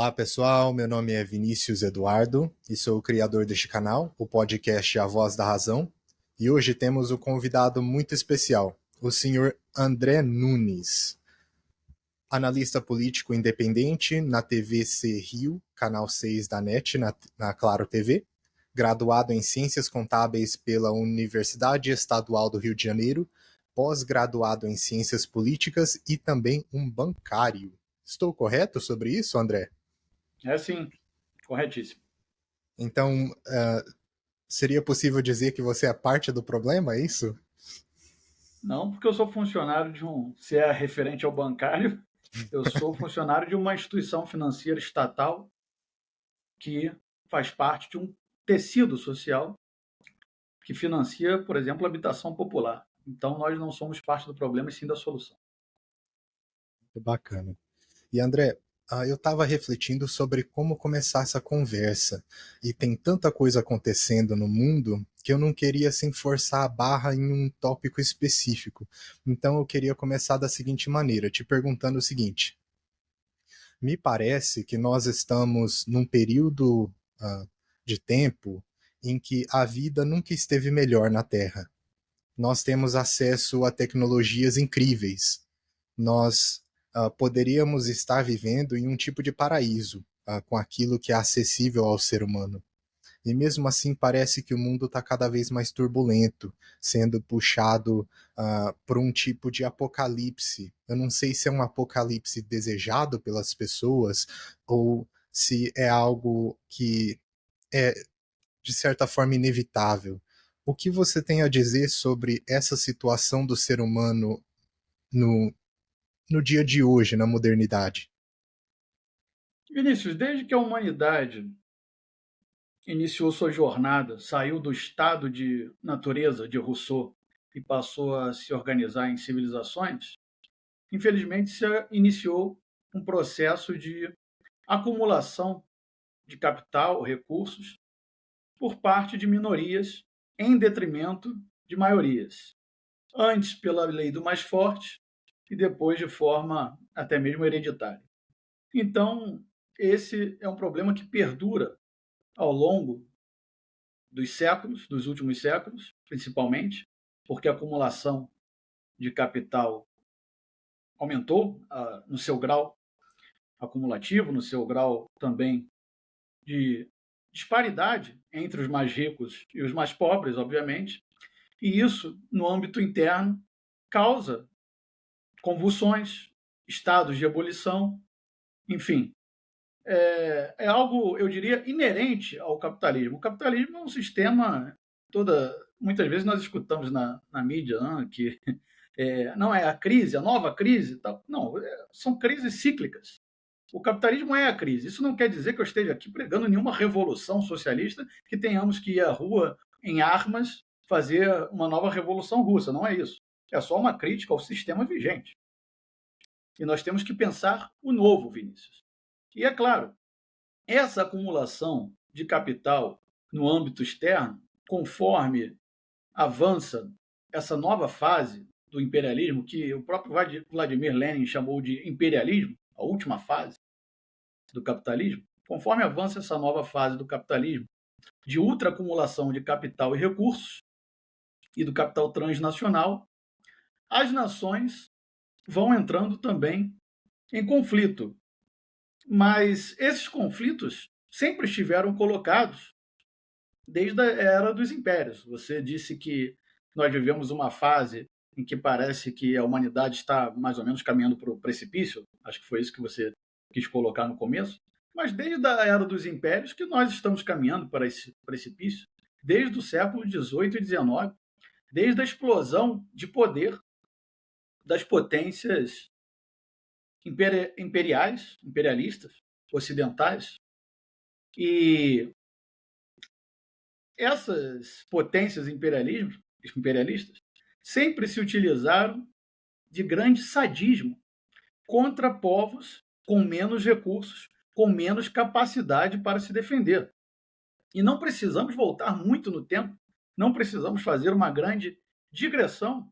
Olá pessoal, meu nome é Vinícius Eduardo e sou o criador deste canal, o podcast A Voz da Razão. E hoje temos um convidado muito especial, o senhor André Nunes, analista político independente na TVC Rio, canal 6 da NET, na Claro TV, graduado em Ciências Contábeis pela Universidade Estadual do Rio de Janeiro, pós-graduado em Ciências Políticas e também um bancário. Estou correto sobre isso, André? É sim, corretíssimo. Então, seria possível dizer que você é parte do problema, é isso? Não porque eu sou funcionário se é referente ao bancário, eu sou funcionário de uma instituição financeira estatal que faz parte de um tecido social que financia, por exemplo, a habitação popular. Então, nós não somos parte do problema, e sim da solução. Bacana. E André, eu estava refletindo sobre como começar essa conversa. E tem tanta coisa acontecendo no mundo que eu não queria assim forçar a barra em um tópico específico. Então eu queria começar da seguinte maneira, te perguntando o seguinte: me parece que nós estamos num período de tempo em que a vida nunca esteve melhor na Terra. Nós temos acesso a tecnologias incríveis. Nós poderíamos estar vivendo em um tipo de paraíso com aquilo que é acessível ao ser humano. E mesmo assim parece que o mundo está cada vez mais turbulento, sendo puxado por um tipo de apocalipse. Eu não sei se é um apocalipse desejado pelas pessoas ou se é algo que é, de certa forma, inevitável. O que você tem a dizer sobre essa situação do ser humano no, no dia de hoje, na modernidade? Vinícius, desde que a humanidade iniciou sua jornada, saiu do estado de natureza de Rousseau e passou a se organizar em civilizações, infelizmente se iniciou um processo de acumulação de capital, recursos, por parte de minorias em detrimento de maiorias. Antes pela lei do mais forte e depois de forma até mesmo hereditária. Então, esse é um problema que perdura ao longo dos séculos, dos últimos séculos, principalmente, porque a acumulação de capital aumentou no seu grau acumulativo, no seu grau também de disparidade entre os mais ricos e os mais pobres, obviamente, e isso, no âmbito interno, causa convulsões, estados de ebulição, enfim. É algo, eu diria, inerente ao capitalismo. O capitalismo é um sistema, muitas vezes nós escutamos na mídia que não é a crise, a nova crise. Tal. Não, são crises cíclicas. O capitalismo é a crise. Isso não quer dizer que eu esteja aqui pregando nenhuma revolução socialista, que tenhamos que ir à rua em armas fazer uma nova revolução russa. Não é isso. É só uma crítica ao sistema vigente. E nós temos que pensar o novo, Vinícius. E é claro, essa acumulação de capital no âmbito externo, conforme avança essa nova fase do imperialismo, que o próprio Vladimir Lenin chamou de imperialismo, a última fase do capitalismo, conforme avança essa nova fase do capitalismo, de ultraacumulação de capital e recursos, e do capital transnacional, as nações vão entrando também em conflito. Mas esses conflitos sempre estiveram colocados desde a era dos impérios. Você disse que nós vivemos uma fase em que parece que a humanidade está mais ou menos caminhando para o precipício. Acho que foi isso que você quis colocar no começo. Mas desde a era dos impérios que nós estamos caminhando para esse precipício, desde o século XVIII e XIX, desde a explosão de poder das potências imperialistas, ocidentais, e essas potências imperialistas sempre se utilizaram de grande sadismo contra povos com menos recursos, com menos capacidade para se defender. E não precisamos voltar muito no tempo, não precisamos fazer uma grande digressão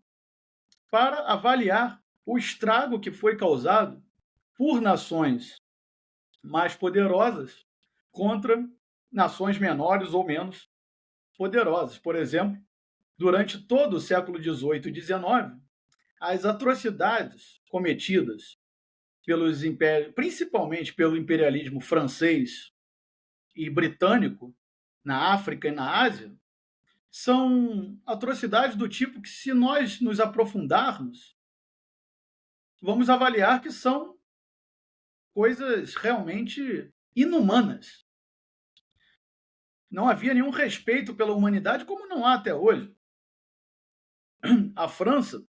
para avaliar o estrago que foi causado por nações mais poderosas contra nações menores ou menos poderosas. Por exemplo, durante todo o século XVIII e XIX, as atrocidades cometidas pelos impérios, principalmente pelo imperialismo francês e britânico na África e na Ásia, são atrocidades do tipo que, se nós nos aprofundarmos, vamos avaliar que são coisas realmente inumanas. Não havia nenhum respeito pela humanidade, como não há até hoje. A França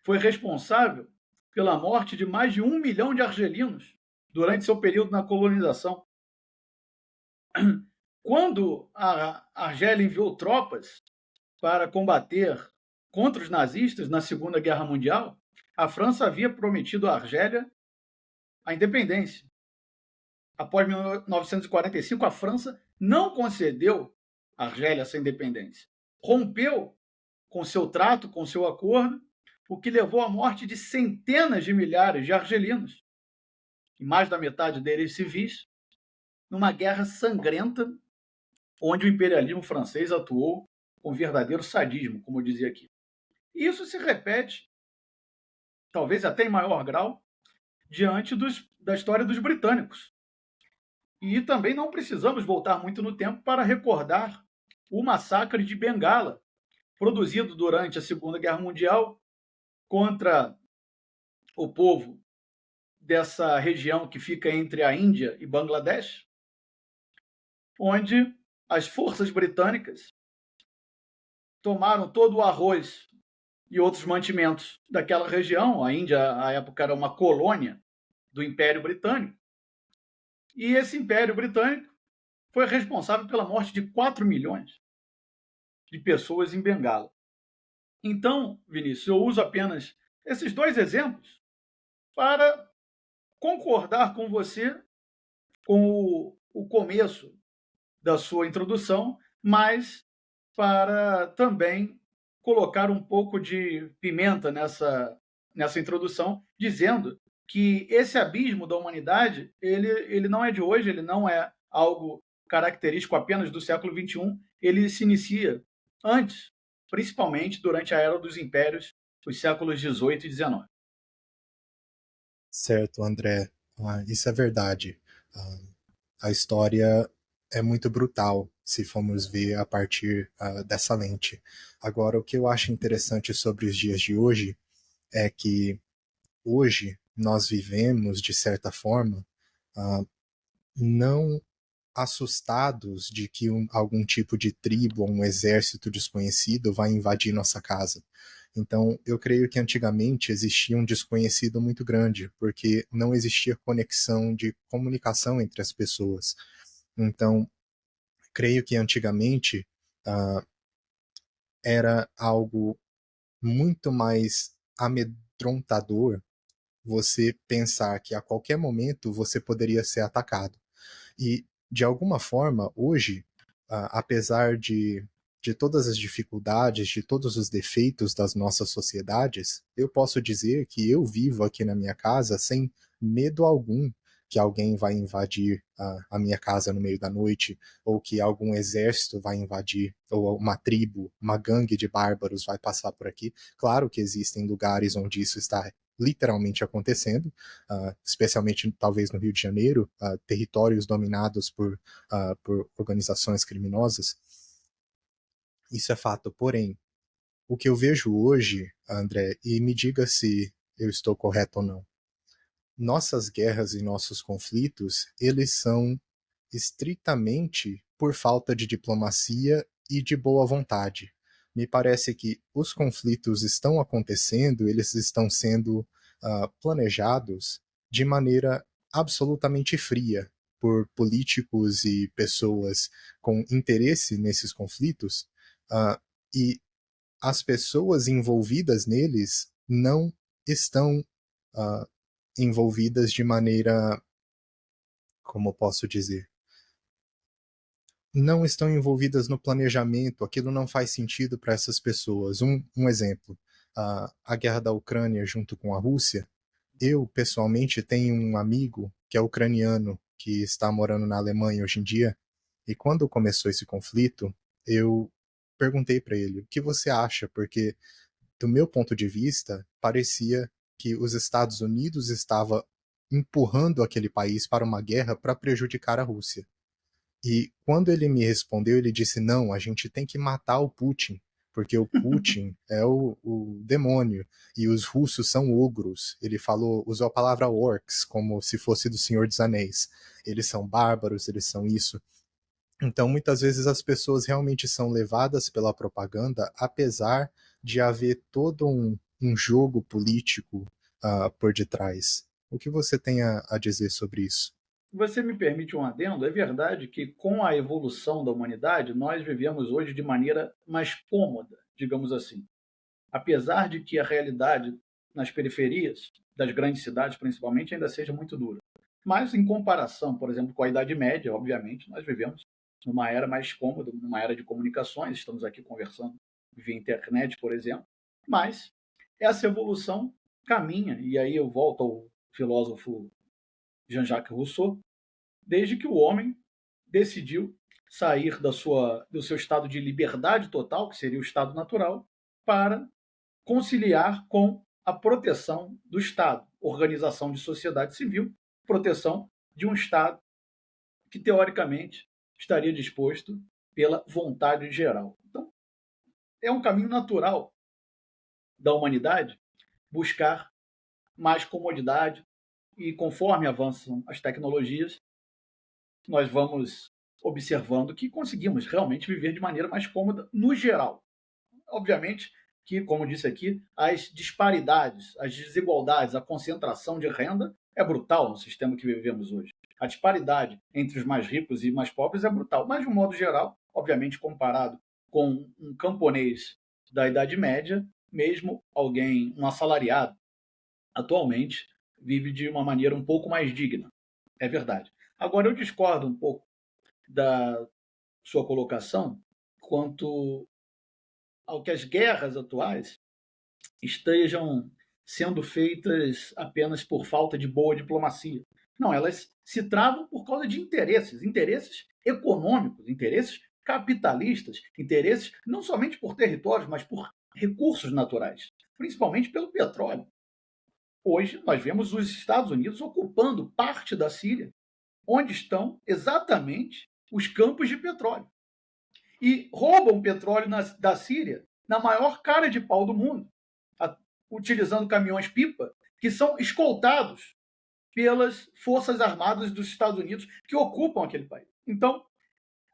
foi responsável pela morte de mais de 1 milhão de argelinos durante seu período na colonização. Quando a Argélia enviou tropas para combater contra os nazistas na Segunda Guerra Mundial, a França havia prometido à Argélia a independência. Após 1945, a França não concedeu à Argélia essa independência. Rompeu com seu trato, com seu acordo, o que levou à morte de centenas de milhares de argelinos, e mais da metade deles civis, numa guerra sangrenta, onde o imperialismo francês atuou com verdadeiro sadismo, como eu dizia aqui. E isso se repete, talvez até em maior grau, diante da história dos britânicos. E também não precisamos voltar muito no tempo para recordar o massacre de Bengala, produzido durante a Segunda Guerra Mundial contra o povo dessa região que fica entre a Índia e Bangladesh, onde as forças britânicas tomaram todo o arroz e outros mantimentos daquela região. A Índia, à época, era uma colônia do Império Britânico. E esse Império Britânico foi responsável pela morte de 4 milhões de pessoas em Bengala. Então, Vinícius, eu uso apenas esses dois exemplos para concordar com você com o começo da sua introdução, mas para também colocar um pouco de pimenta nessa introdução, dizendo que esse abismo da humanidade, ele não é de hoje, ele não é algo característico apenas do século XXI, ele se inicia antes, principalmente durante a era dos impérios, os séculos XVIII e XIX. Certo, André. Isso é verdade. Ah, a história é muito brutal, se formos ver a partir dessa lente. Agora, o que eu acho interessante sobre os dias de hoje é que hoje nós vivemos, de certa forma, não assustados de que algum tipo de tribo ou um exército desconhecido vai invadir nossa casa. Então, eu creio que antigamente existia um desconhecido muito grande, porque não existia conexão de comunicação entre as pessoas. Então, creio que antigamente era algo muito mais amedrontador você pensar que a qualquer momento você poderia ser atacado. E, de alguma forma, hoje, apesar de todas as dificuldades, de todos os defeitos das nossas sociedades, eu posso dizer que eu vivo aqui na minha casa sem medo algum que alguém vai invadir a minha casa no meio da noite, ou que algum exército vai invadir, ou uma tribo, uma gangue de bárbaros vai passar por aqui. Claro que existem lugares onde isso está literalmente acontecendo, especialmente talvez no Rio de Janeiro, territórios dominados por organizações criminosas. Isso é fato. Porém, o que eu vejo hoje, André, e me diga se eu estou correto ou não, nossas guerras e nossos conflitos, eles são estritamente por falta de diplomacia e de boa vontade. Me parece que os conflitos estão acontecendo, eles estão sendo planejados de maneira absolutamente fria por políticos e pessoas com interesse nesses conflitos, e as pessoas envolvidas neles não estão envolvidas de maneira, como posso dizer, não estão envolvidas no planejamento, aquilo não faz sentido para essas pessoas. Um exemplo, a guerra da Ucrânia junto com a Rússia, eu pessoalmente tenho um amigo que é ucraniano, que está morando na Alemanha hoje em dia, e quando começou esse conflito, eu perguntei para ele: "O que você acha?", porque do meu ponto de vista, parecia que os Estados Unidos estava empurrando aquele país para uma guerra para prejudicar a Rússia. E quando ele me respondeu, ele disse: "Não, a gente tem que matar o Putin, porque o Putin é o demônio e os russos são ogros". Ele falou, usou a palavra orcs, como se fosse do Senhor dos Anéis. Eles são bárbaros, eles são isso. Então, muitas vezes as pessoas realmente são levadas pela propaganda, apesar de haver todo um jogo político por detrás. O que você tem a dizer sobre isso? Você me permite um adendo? É verdade que, com a evolução da humanidade, nós vivemos hoje de maneira mais cômoda, digamos assim. Apesar de que a realidade nas periferias, das grandes cidades principalmente, ainda seja muito dura. Mas, em comparação, por exemplo, com a Idade Média, obviamente, nós vivemos numa era mais cômoda, numa era de comunicações. Estamos aqui conversando via internet, por exemplo. Mas essa evolução caminha, e aí eu volto ao filósofo Jean-Jacques Rousseau, desde que o homem decidiu sair do seu estado de liberdade total, que seria o estado natural, para conciliar com a proteção do Estado, organização de sociedade civil, proteção de um Estado que, teoricamente, estaria disposto pela vontade geral. Então, é um caminho natural da humanidade buscar mais comodidade e, conforme avançam as tecnologias, nós vamos observando que conseguimos realmente viver de maneira mais cômoda no geral. Obviamente que, como disse aqui, as disparidades, as desigualdades, a concentração de renda é brutal no sistema que vivemos hoje. A disparidade entre os mais ricos e mais pobres é brutal, mas, de um modo geral, obviamente comparado com um camponês da Idade Média, mesmo alguém, um assalariado, atualmente vive de uma maneira um pouco mais digna. É verdade. Agora, eu discordo um pouco da sua colocação quanto ao que as guerras atuais estejam sendo feitas apenas por falta de boa diplomacia. Não, elas se travam por causa de interesses, interesses econômicos, interesses capitalistas, interesses não somente por territórios, mas por recursos naturais, principalmente pelo petróleo. Hoje, nós vemos os Estados Unidos ocupando parte da Síria, onde estão exatamente os campos de petróleo. E roubam petróleo da Síria na maior cara de pau do mundo, utilizando caminhões-pipa, que são escoltados pelas forças armadas dos Estados Unidos que ocupam aquele país. Então,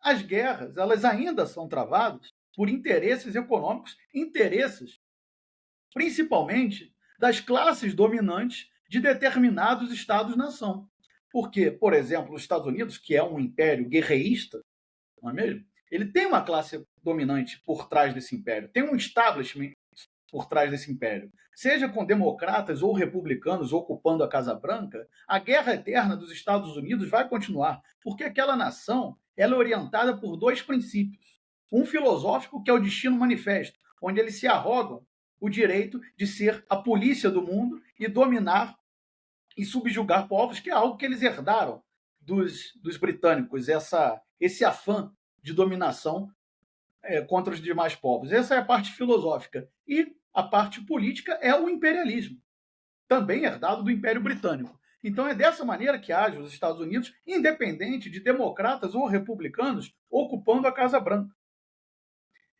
as guerras, elas ainda são travadas por interesses econômicos, interesses principalmente das classes dominantes de determinados estados-nação. Porque, por exemplo, os Estados Unidos, que é um império guerreísta, não é mesmo? Ele tem uma classe dominante por trás desse império, tem um establishment por trás desse império. Seja com democratas ou republicanos ocupando a Casa Branca, a guerra eterna dos Estados Unidos vai continuar, porque aquela nação ela é orientada por dois princípios. Um filosófico, que é o Destino Manifesto, onde eles se arrogam o direito de ser a polícia do mundo e dominar e subjugar povos, que é algo que eles herdaram dos britânicos, esse afã de dominação contra os demais povos. Essa é a parte filosófica. E a parte política é o imperialismo, também herdado do Império Britânico. Então é dessa maneira que agem os Estados Unidos, independente de democratas ou republicanos ocupando a Casa Branca.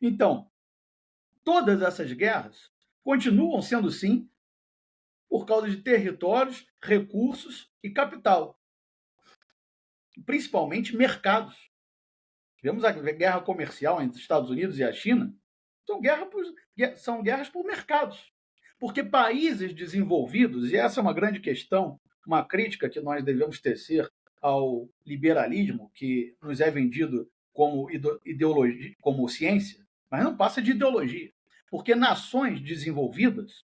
Então, todas essas guerras continuam sendo, sim, por causa de territórios, recursos e capital. Principalmente mercados. Tivemos a guerra comercial entre os Estados Unidos e a China. São guerras por mercados. Porque países desenvolvidos, e essa é uma grande questão, uma crítica que nós devemos tecer ao liberalismo, que nos é vendido como ideologia, como ciência, mas não passa de ideologia. Porque nações desenvolvidas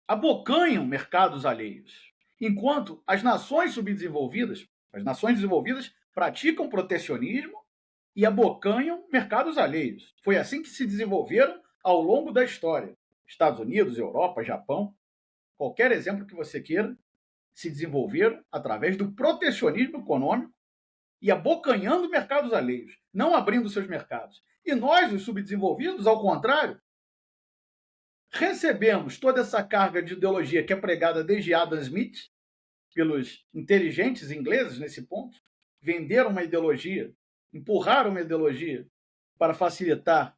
abocanham mercados alheios, enquanto as nações subdesenvolvidas, as nações desenvolvidas praticam protecionismo e abocanham mercados alheios. Foi assim que se desenvolveram ao longo da história. Estados Unidos, Europa, Japão, qualquer exemplo que você queira, se desenvolveram através do protecionismo econômico e abocanhando mercados alheios, não abrindo seus mercados. E nós, os subdesenvolvidos, ao contrário, recebemos toda essa carga de ideologia que é pregada desde Adam Smith, pelos inteligentes ingleses nesse ponto, venderam uma ideologia, empurraram uma ideologia para facilitar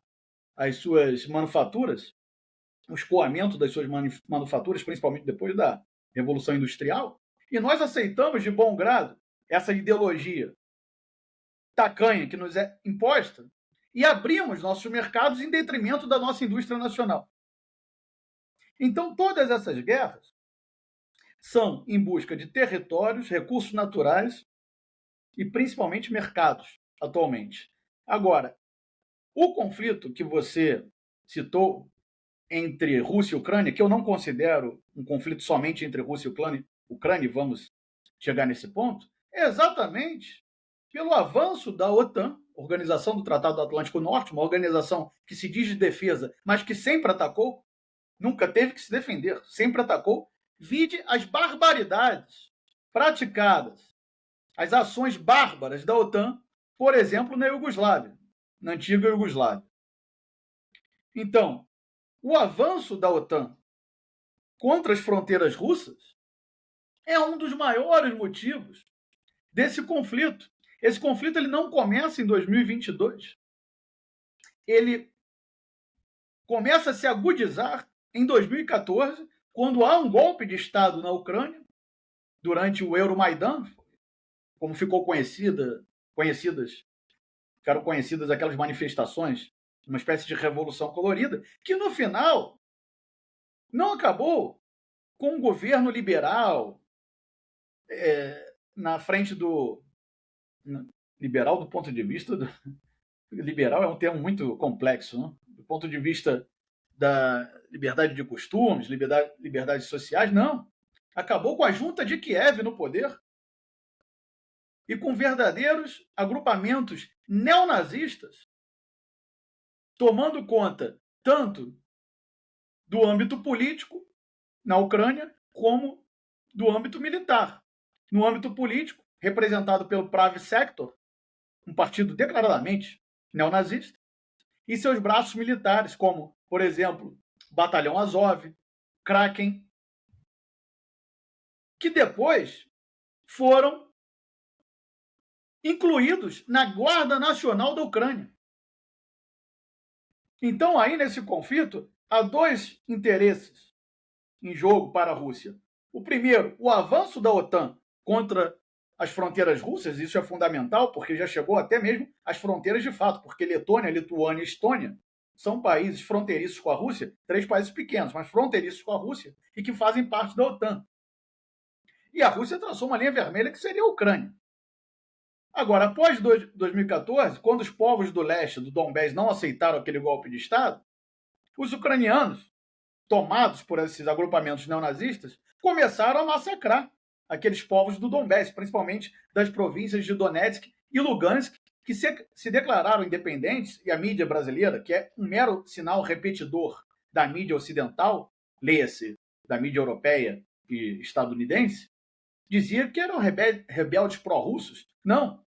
as suas manufaturas, o escoamento das suas manufaturas, principalmente depois da Revolução Industrial, e nós aceitamos de bom grado essa ideologia tacanha que nos é imposta e abrimos nossos mercados em detrimento da nossa indústria nacional. Então, todas essas guerras são em busca de territórios, recursos naturais e principalmente mercados, atualmente. Agora, o conflito que você citou entre Rússia e Ucrânia, que eu não considero um conflito somente entre Rússia e Ucrânia, vamos chegar nesse ponto, é exatamente pelo avanço da OTAN, Organização do Tratado do Atlântico Norte, uma organização que se diz de defesa, mas que sempre atacou, nunca teve que se defender, sempre atacou. Vide as barbaridades praticadas, as ações bárbaras da OTAN, por exemplo, na Iugoslávia, na antiga Iugoslávia. Então, o avanço da OTAN contra as fronteiras russas é um dos maiores motivos desse conflito. Esse conflito ele não começa em 2022. Ele começa a se agudizar em 2014, quando há um golpe de Estado na Ucrânia, durante o Euromaidan, como ficaram conhecidas aquelas manifestações, uma espécie de revolução colorida, que no final não acabou com um governo liberal na frente do... Liberal do ponto de vista... Liberal é um termo muito complexo, né? Do ponto de vista da liberdade de costumes, liberdades sociais, não. Acabou com a junta de Kiev no poder e com verdadeiros agrupamentos neonazistas tomando conta tanto do âmbito político na Ucrânia como do âmbito militar. No âmbito político, representado pelo Pravi Sector, um partido declaradamente neonazista, e seus braços militares, como, por exemplo, Batalhão Azov, Kraken, que depois foram incluídos na Guarda Nacional da Ucrânia. Então, aí nesse conflito, há dois interesses em jogo para a Rússia. O primeiro, o avanço da OTAN contra as fronteiras russas, isso é fundamental, porque já chegou até mesmo às fronteiras de fato, porque Letônia, Lituânia e Estônia são países fronteiriços com a Rússia, 3 países pequenos, mas fronteiriços com a Rússia e que fazem parte da OTAN. E a Rússia traçou uma linha vermelha que seria a Ucrânia. Agora, após 2014, quando os povos do leste, do Donbass, não aceitaram aquele golpe de Estado, os ucranianos, tomados por esses agrupamentos neonazistas, começaram a massacrar aqueles povos do Donbass, principalmente das províncias de Donetsk e Lugansk, que se declararam independentes, e a mídia brasileira, que é um mero sinal repetidor da mídia ocidental, leia-se da mídia europeia e estadunidense, dizia que eram rebeldes pró-russos. Não.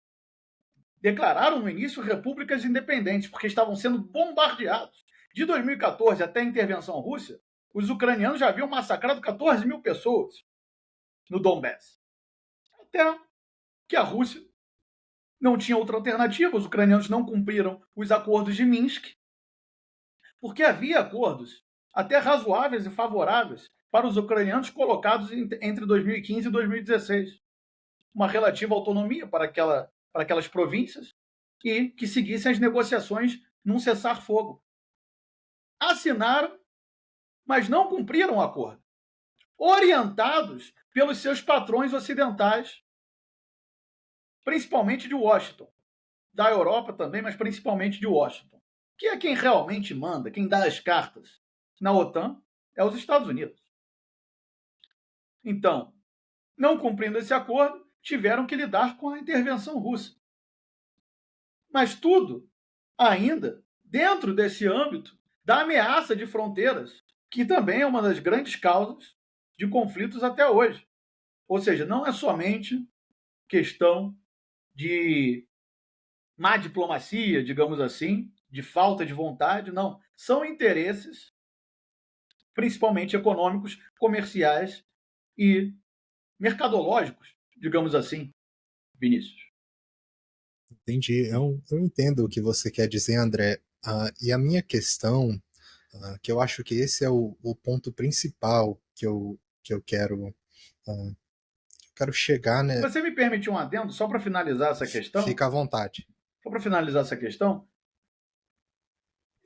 Declararam no início repúblicas independentes, porque estavam sendo bombardeados. De 2014 até a intervenção russa, os ucranianos já haviam massacrado 14 mil pessoas no Donbass. Até que a Rússia não tinha outra alternativa, os ucranianos não cumpriram os acordos de Minsk, porque havia acordos até razoáveis e favoráveis para os ucranianos colocados entre 2015 e 2016. Uma relativa autonomia para aquelas províncias e que seguissem as negociações num cessar-fogo. Assinaram, mas não cumpriram o acordo, orientados pelos seus patrões ocidentais, principalmente de Washington, da Europa também, mas principalmente de Washington, que é quem realmente manda, quem dá as cartas na OTAN, é os Estados Unidos. Então, não cumprindo esse acordo, tiveram que lidar com a intervenção russa. Mas tudo ainda dentro desse âmbito da ameaça de fronteiras, que também é uma das grandes causas de conflitos até hoje. Ou seja, não é somente questão de má diplomacia, digamos assim, de falta de vontade, não. São interesses, principalmente econômicos, comerciais e mercadológicos, digamos assim, Vinícius. Entendi. Eu entendo o que você quer dizer, André. E a minha questão, que eu acho que esse é o ponto principal que eu quero chegar, Se né? você me permitir um adendo, só para finalizar essa questão, Fica à vontade.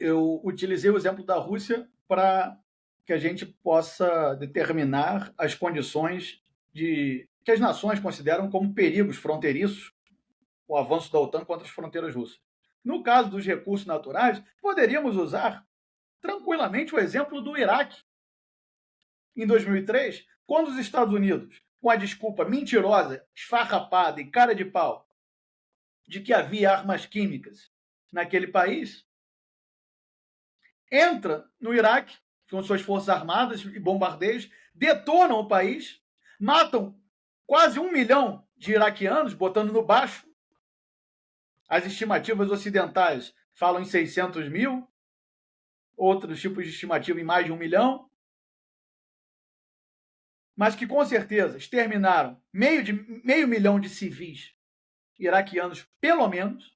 eu utilizei o exemplo da Rússia para que a gente possa determinar as condições de que as nações consideram como perigos fronteiriços o avanço da OTAN contra as fronteiras russas. No caso dos recursos naturais, poderíamos usar tranquilamente o exemplo do Iraque. Em 2003, quando os Estados Unidos, com a desculpa mentirosa, esfarrapada e cara de pau de que havia armas químicas naquele país, entra no Iraque com suas forças armadas e bombardeios, detonam o país, matam quase 1 milhão de iraquianos, botando no baixo. As estimativas ocidentais falam em 600 mil, outros tipos de estimativa em mais de 1 milhão, mas que com certeza exterminaram meio milhão de civis iraquianos, pelo menos.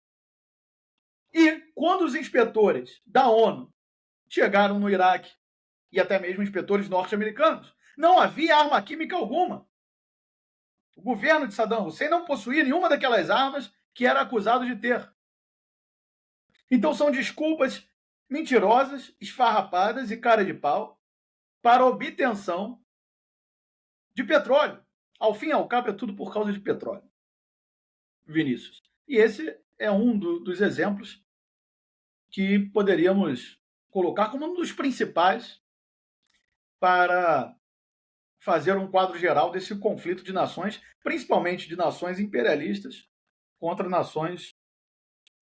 E quando os inspetores da ONU chegaram no Iraque, e até mesmo inspetores norte-americanos, não havia arma química alguma. O governo de Saddam Hussein não possuía nenhuma daquelas armas que era acusado de ter. Então são desculpas mentirosas, esfarrapadas e cara de pau para a obtenção de petróleo. Ao fim e ao cabo, é tudo por causa de petróleo, Vinícius. E esse é um dos exemplos que poderíamos colocar como um dos principais para fazer um quadro geral desse conflito de nações, principalmente de nações imperialistas contra nações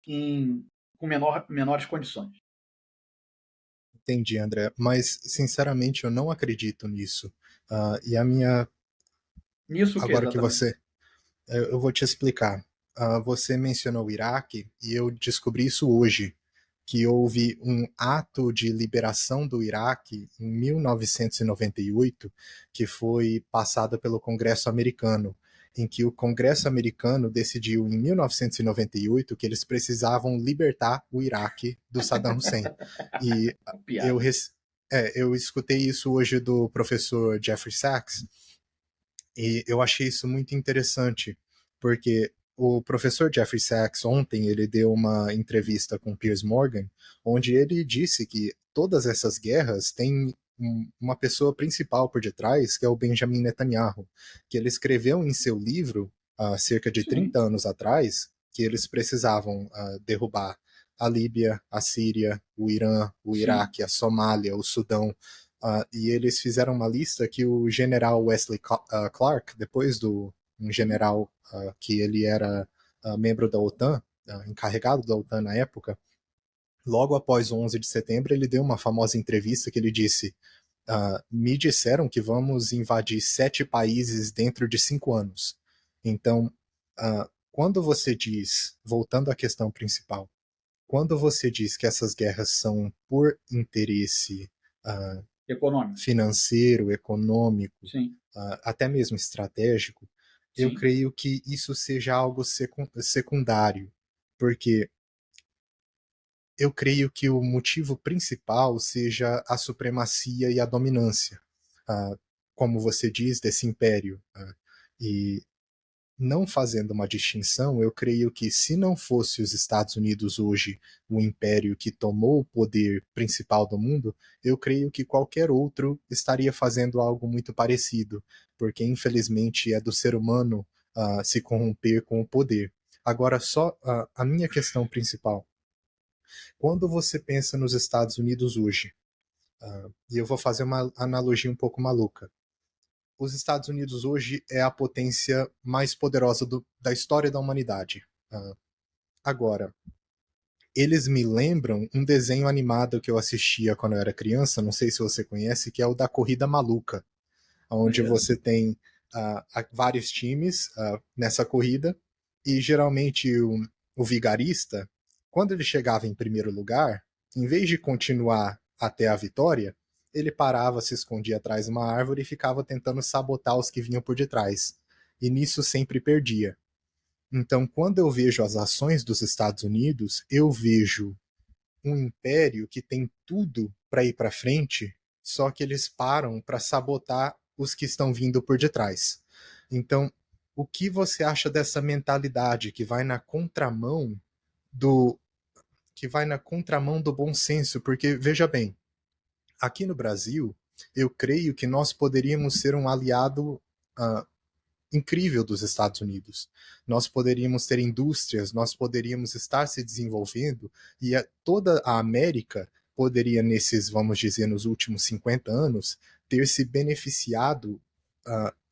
com menores condições. Entendi, André. Mas, sinceramente, eu não acredito nisso. E a minha. Nisso que Agora que exatamente? você. Eu vou te explicar. Você mencionou o Iraque e eu descobri isso hoje, que houve um ato de liberação do Iraque em 1998, que foi passado pelo Congresso americano, em que o Congresso americano decidiu em 1998 que eles precisavam libertar o Iraque do Saddam Hussein. E eu, Piada. eu escutei isso hoje do professor Jeffrey Sachs, e eu achei isso muito interessante, porque o professor Jeffrey Sachs ontem ele deu uma entrevista com Piers Morgan, onde ele disse que todas essas guerras têm uma pessoa principal por detrás, que é o Benjamin Netanyahu, que ele escreveu em seu livro há cerca de Sim, 30 anos atrás que eles precisavam derrubar a Líbia, a Síria, o Irã, o sim, Iraque, a Somália, o Sudão, e eles fizeram uma lista que o general Wesley Clark, depois do um general que ele era membro da OTAN, encarregado da OTAN na época, logo após o 11 de setembro, ele deu uma famosa entrevista que ele disse: me disseram que vamos invadir 7 países dentro de 5 anos. Então, quando você diz, voltando à questão principal, quando você diz que essas guerras são por interesse econômico. financeiro, econômico, Sim, até mesmo estratégico, eu sim, creio que isso seja algo secundário, porque eu creio que o motivo principal seja a supremacia e a dominância, ah, como você diz, desse império. E não fazendo uma distinção, eu creio que se não fosse os Estados Unidos hoje o império que tomou o poder principal do mundo, eu creio que qualquer outro estaria fazendo algo muito parecido, porque infelizmente é do ser humano se corromper com o poder. Agora, só a minha questão principal. Quando você pensa nos Estados Unidos hoje, e eu vou fazer uma analogia um pouco maluca, os Estados Unidos hoje é a potência mais poderosa da história da humanidade. Agora, eles me lembram um desenho animado que eu assistia quando eu era criança, não sei se você conhece, que é o da Corrida Maluca, onde conheço. você tem vários times nessa corrida, e geralmente o vigarista, quando ele chegava em primeiro lugar, em vez de continuar até a vitória, ele parava, se escondia atrás de uma árvore e ficava tentando sabotar os que vinham por detrás. E nisso sempre perdia. Então, quando eu vejo as ações dos Estados Unidos, eu vejo um império que tem tudo para ir para frente, só que eles param para sabotar os que estão vindo por detrás. Então, o que você acha dessa mentalidade que vai na contramão do bom senso? Porque veja bem, aqui no Brasil, eu creio que nós poderíamos ser um aliado incrível dos Estados Unidos. Nós poderíamos ter indústrias, nós poderíamos estar se desenvolvendo e toda a América poderia, vamos dizer, nos últimos 50 anos, ter se beneficiado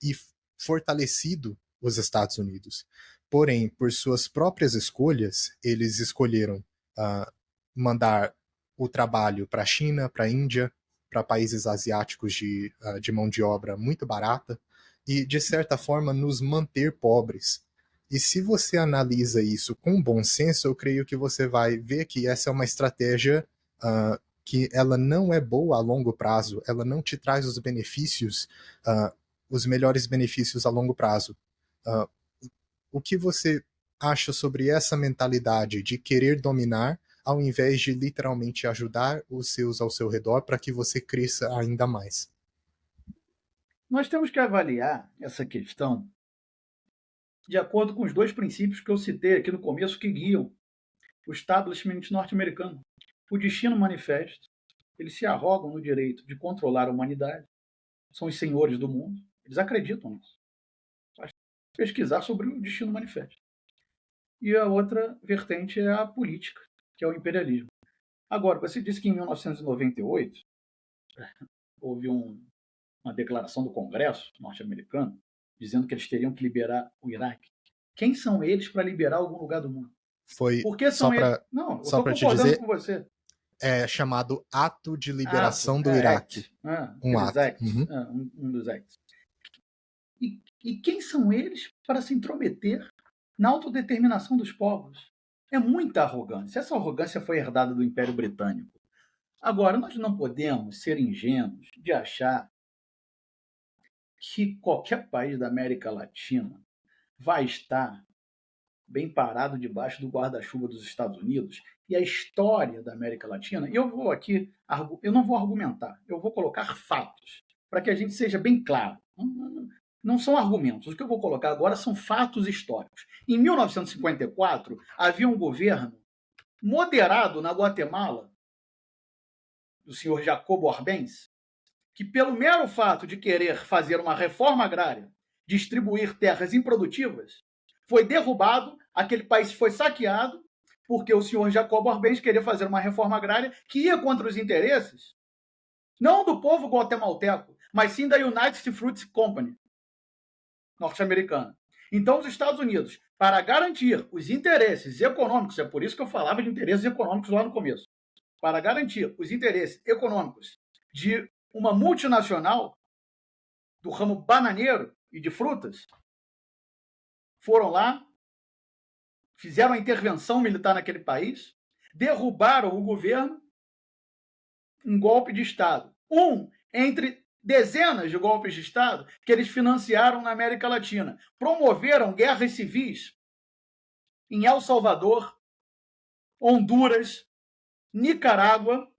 e fortalecido os Estados Unidos. Porém, por suas próprias escolhas, eles escolheram mandar o trabalho para a China, para a Índia, para países asiáticos de mão de obra muito barata, e, de certa forma, nos manter pobres. E se você analisa isso com bom senso, eu creio que você vai ver que essa é uma estratégia que ela não é boa a longo prazo, ela não te traz os benefícios, os melhores benefícios a longo prazo. O que você acha sobre essa mentalidade de querer dominar ao invés de literalmente ajudar os seus ao seu redor para que você cresça ainda mais? Nós temos que avaliar essa questão de acordo com os dois princípios que eu citei aqui no começo que guiam o establishment norte-americano. O destino manifesto, eles se arrogam no direito de controlar a humanidade, são os senhores do mundo, eles acreditam nisso. Basta pesquisar sobre o destino manifesto. E a outra vertente é a política, que é o imperialismo. Agora, você disse que em 1998 houve uma declaração do Congresso norte-americano dizendo que eles teriam que liberar o Iraque. Quem são eles para liberar algum lugar do mundo? Foi Por que são eles? Não, eu estou te concordando dizer, com você. é chamado Ato de Liberação do Act, Iraque. Um aqueles ato. acts, Uhum. um dos acts. E quem são eles para se intrometer na autodeterminação dos povos? É muita arrogância. Essa arrogância foi herdada do Império Britânico. Agora, nós não podemos ser ingênuos de achar que qualquer país da América Latina vai estar bem parado debaixo do guarda-chuva dos Estados Unidos. E a história da América Latina, e eu não vou argumentar, eu vou colocar fatos, para que a gente seja bem claro. Não são argumentos. O que eu vou colocar agora são fatos históricos. Em 1954, havia um governo moderado na Guatemala, do senhor Jacobo Arbenz, que, pelo mero fato de querer fazer uma reforma agrária, distribuir terras improdutivas, foi derrubado, aquele país foi saqueado, porque o senhor Jacobo Arbenz queria fazer uma reforma agrária que ia contra os interesses, não do povo guatemalteco, mas sim da United Fruit Company, norte-americana. Então, os Estados Unidos, para garantir os interesses econômicos, é por isso que eu falava de interesses econômicos lá no começo, para garantir os interesses econômicos de uma multinacional do ramo bananeiro e de frutas, foram lá, fizeram a intervenção militar naquele país, derrubaram o governo, um golpe de Estado. Entre dezenas de golpes de Estado que eles financiaram na América Latina. Promoveram guerras civis em El Salvador, Honduras, Nicarágua,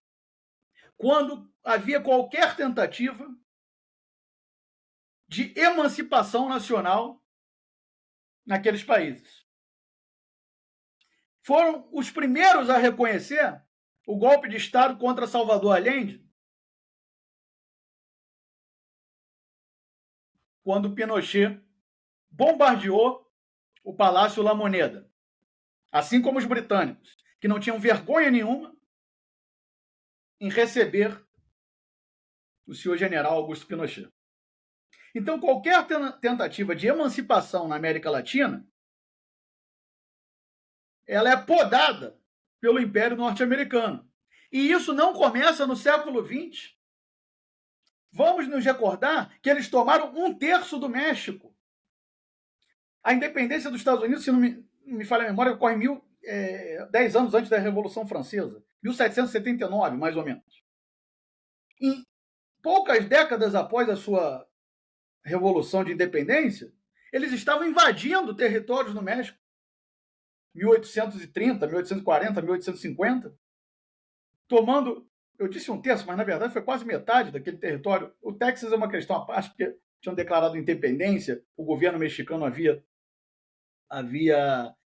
quando havia qualquer tentativa de emancipação nacional naqueles países. Foram os primeiros a reconhecer o golpe de Estado contra Salvador Allende, quando Pinochet bombardeou o Palácio La Moneda, assim como os britânicos, que não tinham vergonha nenhuma em receber o senhor general Augusto Pinochet. Então, qualquer tentativa de emancipação na América Latina, ela é podada pelo Império Norte-Americano. E isso não começa no século XX. Vamos nos recordar que eles tomaram 1/3 do México. A independência dos Estados Unidos, se não me falha a memória, ocorre 10 anos antes da Revolução Francesa, 1779, mais ou menos. Em poucas décadas após a sua Revolução de Independência, eles estavam invadindo territórios no México. 1830, 1840, 1850, tomando, eu disse 1/3, mas na verdade foi quase metade daquele território. O Texas é uma questão à parte, porque tinham declarado independência, o governo mexicano havia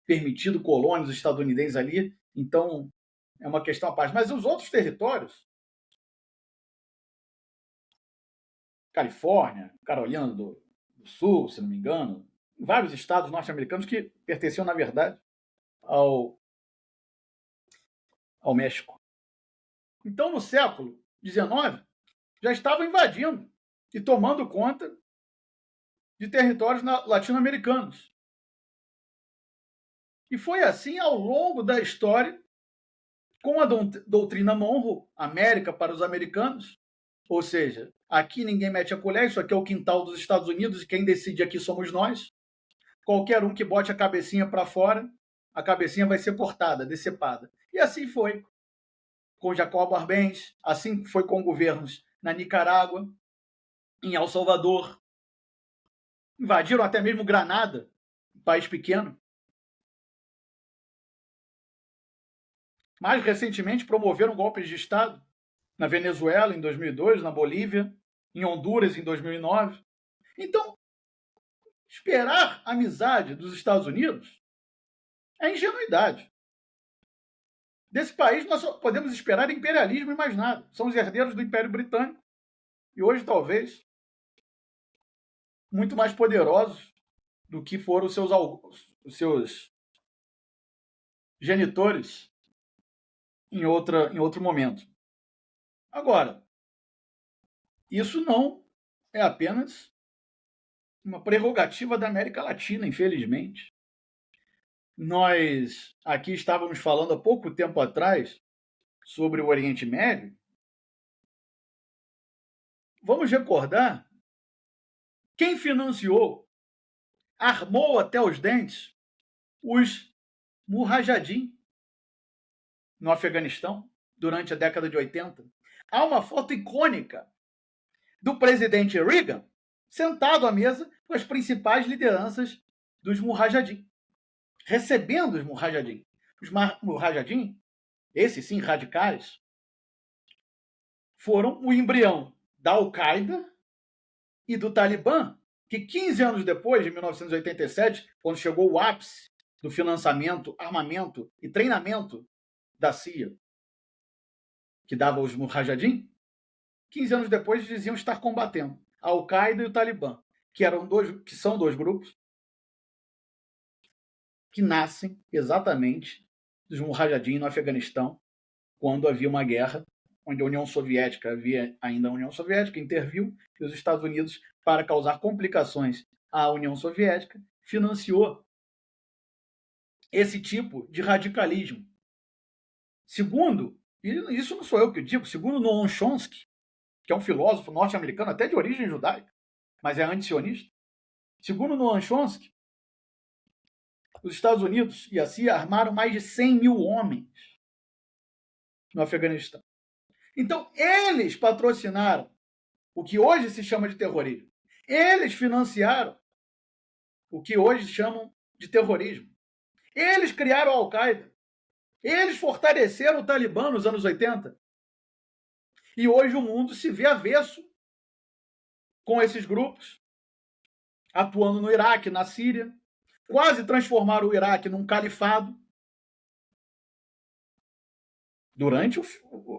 permitido colônias estadunidenses ali, então é uma questão à parte. Mas os outros territórios, Califórnia, Carolina do Sul, se não me engano, vários estados norte-americanos que pertenciam, na verdade, ao México. Então, no século XIX, já estavam invadindo e tomando conta de territórios latino-americanos. E foi assim ao longo da história, com a doutrina Monroe, América para os americanos, ou seja, aqui ninguém mete a colher, isso aqui é o quintal dos Estados Unidos e quem decide aqui somos nós. Qualquer um que bote a cabecinha para fora, a cabecinha vai ser cortada, decepada. E assim foi com Jacobo Arbenz, assim foi com governos na Nicarágua, em El Salvador. Invadiram até mesmo Granada, um país pequeno. Mais recentemente, promoveram golpes de Estado na Venezuela, em 2002, na Bolívia, em Honduras, em 2009. Então, esperar a amizade dos Estados Unidos é ingenuidade. Desse país, nós só podemos esperar imperialismo e mais nada. São os herdeiros do Império Britânico. E hoje, talvez, muito mais poderosos do que foram os seus genitores em outro momento. Agora, isso não é apenas uma prerrogativa da América Latina, infelizmente. Nós aqui estávamos falando há pouco tempo atrás sobre o Oriente Médio. Vamos recordar quem financiou, armou até os dentes os Mujahideen no Afeganistão durante a década de 80. Há uma foto icônica do presidente Reagan sentado à mesa com as principais lideranças dos Mujahideen, recebendo os Mujahideen. Os Mujahideen, esses sim radicais, foram o embrião da Al-Qaeda e do Talibã, que 15 anos depois, de 1987, quando chegou o ápice do financiamento, armamento e treinamento da CIA, que dava aos Mujahideen, 15 anos depois diziam estar combatendo a Al-Qaeda e o Talibã, que são dois grupos que nascem exatamente dos Mujahideen no Afeganistão, quando havia uma guerra, onde a União Soviética, havia ainda a União Soviética, interviu, e os Estados Unidos, para causar complicações à União Soviética, financiou esse tipo de radicalismo. Segundo, e isso não sou eu que digo, segundo Noam Chomsky, que é um filósofo norte-americano, até de origem judaica, mas é anti-sionista. Segundo Noam Chomsky, os Estados Unidos e a CIA armaram mais de 100 mil homens no Afeganistão. Então, eles patrocinaram o que hoje se chama de terrorismo. Eles financiaram o que hoje chamam de terrorismo. Eles criaram a Al-Qaeda. Eles fortaleceram o Talibã nos anos 80. E hoje o mundo se vê avesso com esses grupos, atuando no Iraque, na Síria, quase transformaram o Iraque num califado durante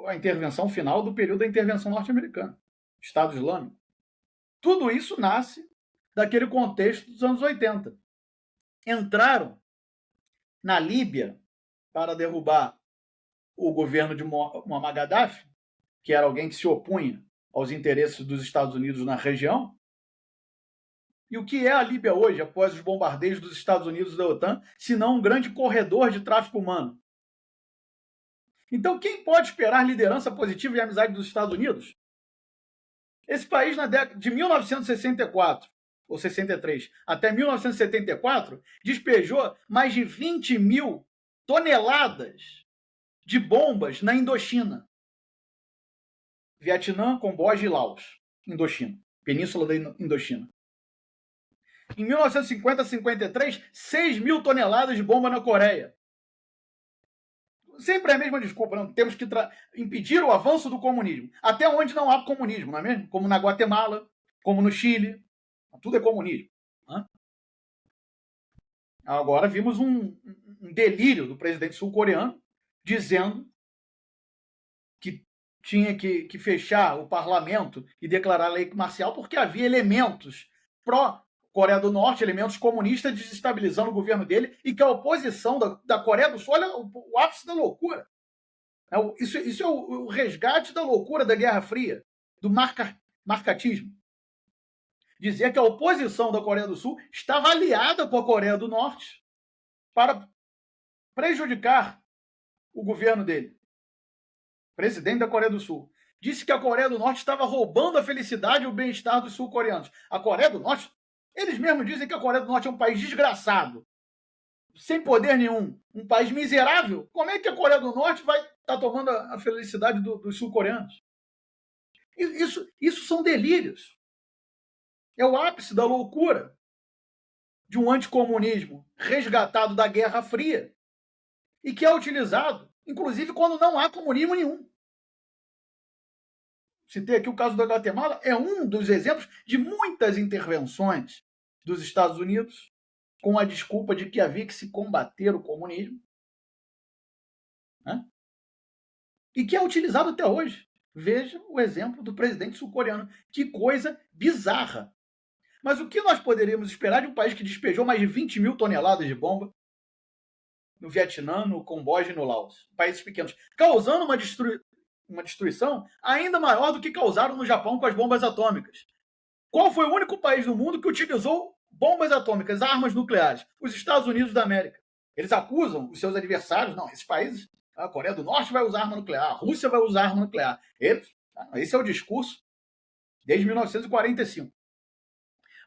a intervenção final do período da intervenção norte-americana, Estado Islâmico. Tudo isso nasce daquele contexto dos anos 80. Entraram na Líbia para derrubar o governo de Muammar Gaddafi, que era alguém que se opunha aos interesses dos Estados Unidos na região. E o que é a Líbia hoje, após os bombardeios dos Estados Unidos e da OTAN, se não um grande corredor de tráfico humano? Então, quem pode esperar liderança positiva e amizade dos Estados Unidos? Esse país, na década de 1964 ou 63 até 1974, despejou mais de 20 mil toneladas de bombas na Indochina. Vietnã, Camboja e Laos. Indochina. Península da Indochina. Em 1950 a 53, 6 mil toneladas de bomba na Coreia. Sempre é a mesma desculpa, não? Temos que impedir o avanço do comunismo. Até onde não há comunismo, não é mesmo? Como na Guatemala, como no Chile. Tudo é comunismo. Né? Agora vimos um delírio do presidente sul-coreano dizendo que tinha que fechar o parlamento e declarar a lei marcial porque havia elementos pró-Coreia do Norte, elementos comunistas desestabilizando o governo dele e que a oposição da Coreia do Sul, olha o ápice da loucura. Isso é o resgate da loucura da Guerra Fria, do marcatismo. Dizer que a oposição da Coreia do Sul estava aliada com a Coreia do Norte para prejudicar o governo dele. Presidente da Coreia do Sul. Disse que a Coreia do Norte estava roubando a felicidade e o bem-estar dos sul-coreanos. A Coreia do Norte, eles mesmos dizem que a Coreia do Norte é um país desgraçado, sem poder nenhum, um país miserável. Como é que a Coreia do Norte vai estar tomando a felicidade dos sul-coreanos? Isso são delírios. É o ápice da loucura de um anticomunismo resgatado da Guerra Fria e que é utilizado, inclusive, quando não há comunismo nenhum. Citei aqui o caso da Guatemala, é um dos exemplos de muitas intervenções dos Estados Unidos com a desculpa de que havia que se combater o comunismo, né? E que é utilizado até hoje. Veja o exemplo do presidente sul-coreano. Que coisa bizarra. Mas o que nós poderíamos esperar de um país que despejou mais de 20 mil toneladas de bomba no Vietnã, no Camboja e no Laos? Países pequenos. Causando uma destruição ainda maior do que causaram no Japão com as bombas atômicas. Qual foi o único país do mundo que utilizou bombas atômicas, armas nucleares? Os Estados Unidos da América. Eles acusam os seus adversários, não, esses países, a Coreia do Norte vai usar arma nuclear, a Rússia vai usar arma nuclear. Esse é o discurso desde 1945.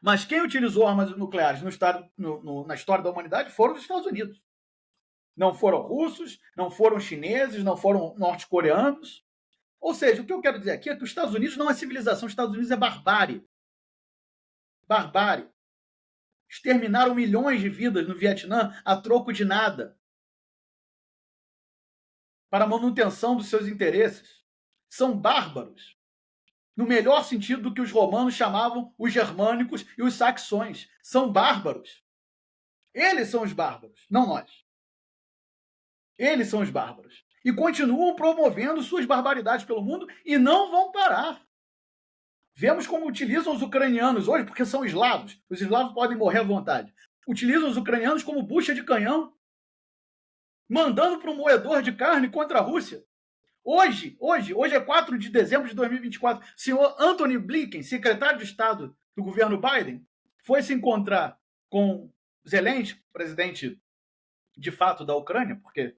Mas quem utilizou armas nucleares na história da humanidade foram os Estados Unidos. Não foram russos, não foram chineses, não foram norte-coreanos. Ou seja, o que eu quero dizer aqui é que os Estados Unidos não é civilização, os Estados Unidos é barbárie. Barbárie. Exterminaram milhões de vidas no Vietnã a troco de nada. Para a manutenção dos seus interesses. São bárbaros. No melhor sentido do que os romanos chamavam os germânicos e os saxões. São bárbaros. Eles são os bárbaros, não nós. Eles são os bárbaros. E continuam promovendo suas barbaridades pelo mundo e não vão parar. Vemos como utilizam os ucranianos hoje, porque são eslavos. Os eslavos podem morrer à vontade. Utilizam os ucranianos como bucha de canhão, mandando para um moedor de carne contra a Rússia. Hoje é 4 de dezembro de 2024, o senhor Antony Blinken, secretário de Estado do governo Biden, foi se encontrar com Zelensky, presidente de fato da Ucrânia, porque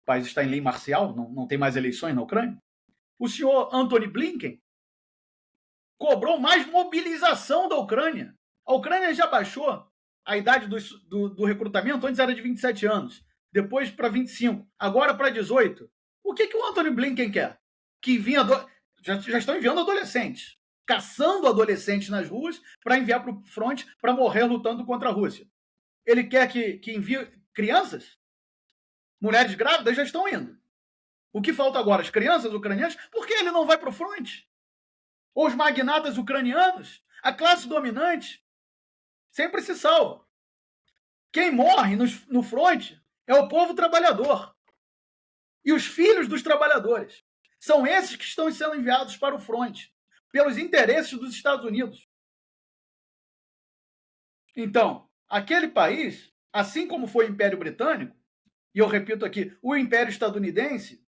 o país está em lei marcial, não tem mais eleições na Ucrânia. O senhor Antony Blinken cobrou mais mobilização da Ucrânia. A Ucrânia já baixou a idade do recrutamento, antes era de 27 anos, depois para 25, agora para 18. O que o Antony Blinken quer? Que já estão enviando adolescentes, caçando adolescentes nas ruas para enviar para o fronte para morrer lutando contra a Rússia. Ele quer que envie crianças? Mulheres grávidas já estão indo. O que falta agora? As crianças ucranianas? Por que ele não vai para o fronte? Ou os magnatas ucranianos? A classe dominante sempre se salva. Quem morre no fronte é o povo trabalhador. E os filhos dos trabalhadores. São esses que estão sendo enviados para o fronte, pelos interesses dos Estados Unidos. Então, aquele país, assim como foi o Império Britânico, e eu repito aqui, o Império Estadunidense,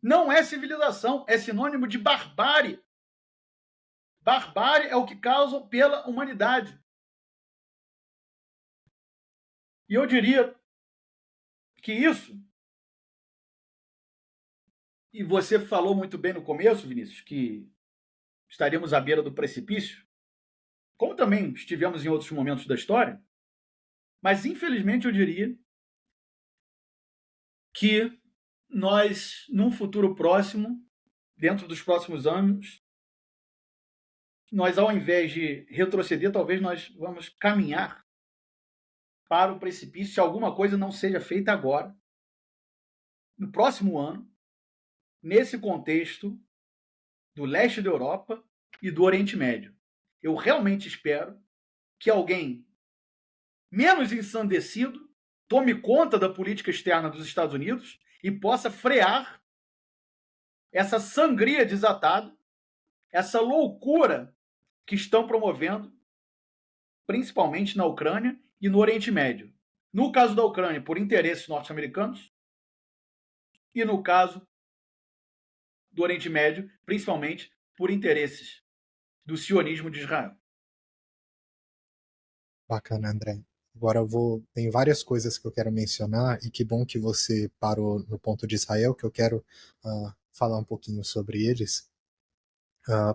não é civilização, é sinônimo de barbárie. Barbárie é o que causam pela humanidade. E eu diria que isso, e você falou muito bem no começo, Vinícius, que estaríamos à beira do precipício, como também estivemos em outros momentos da história, mas infelizmente eu diria que nós, num futuro próximo, dentro dos próximos anos, nós, ao invés de retroceder, talvez nós vamos caminhar para o precipício se alguma coisa não seja feita agora, no próximo ano, nesse contexto do leste da Europa e do Oriente Médio. Eu realmente espero que alguém menos ensandecido tome conta da política externa dos Estados Unidos e possa frear essa sangria desatada, essa loucura que estão promovendo, principalmente na Ucrânia e no Oriente Médio. No caso da Ucrânia, por interesses norte-americanos, e no caso do Oriente Médio, principalmente por interesses do sionismo de Israel. Bacana, André. Agora tem várias coisas que eu quero mencionar e que bom que você parou no ponto de Israel, que eu quero falar um pouquinho sobre eles.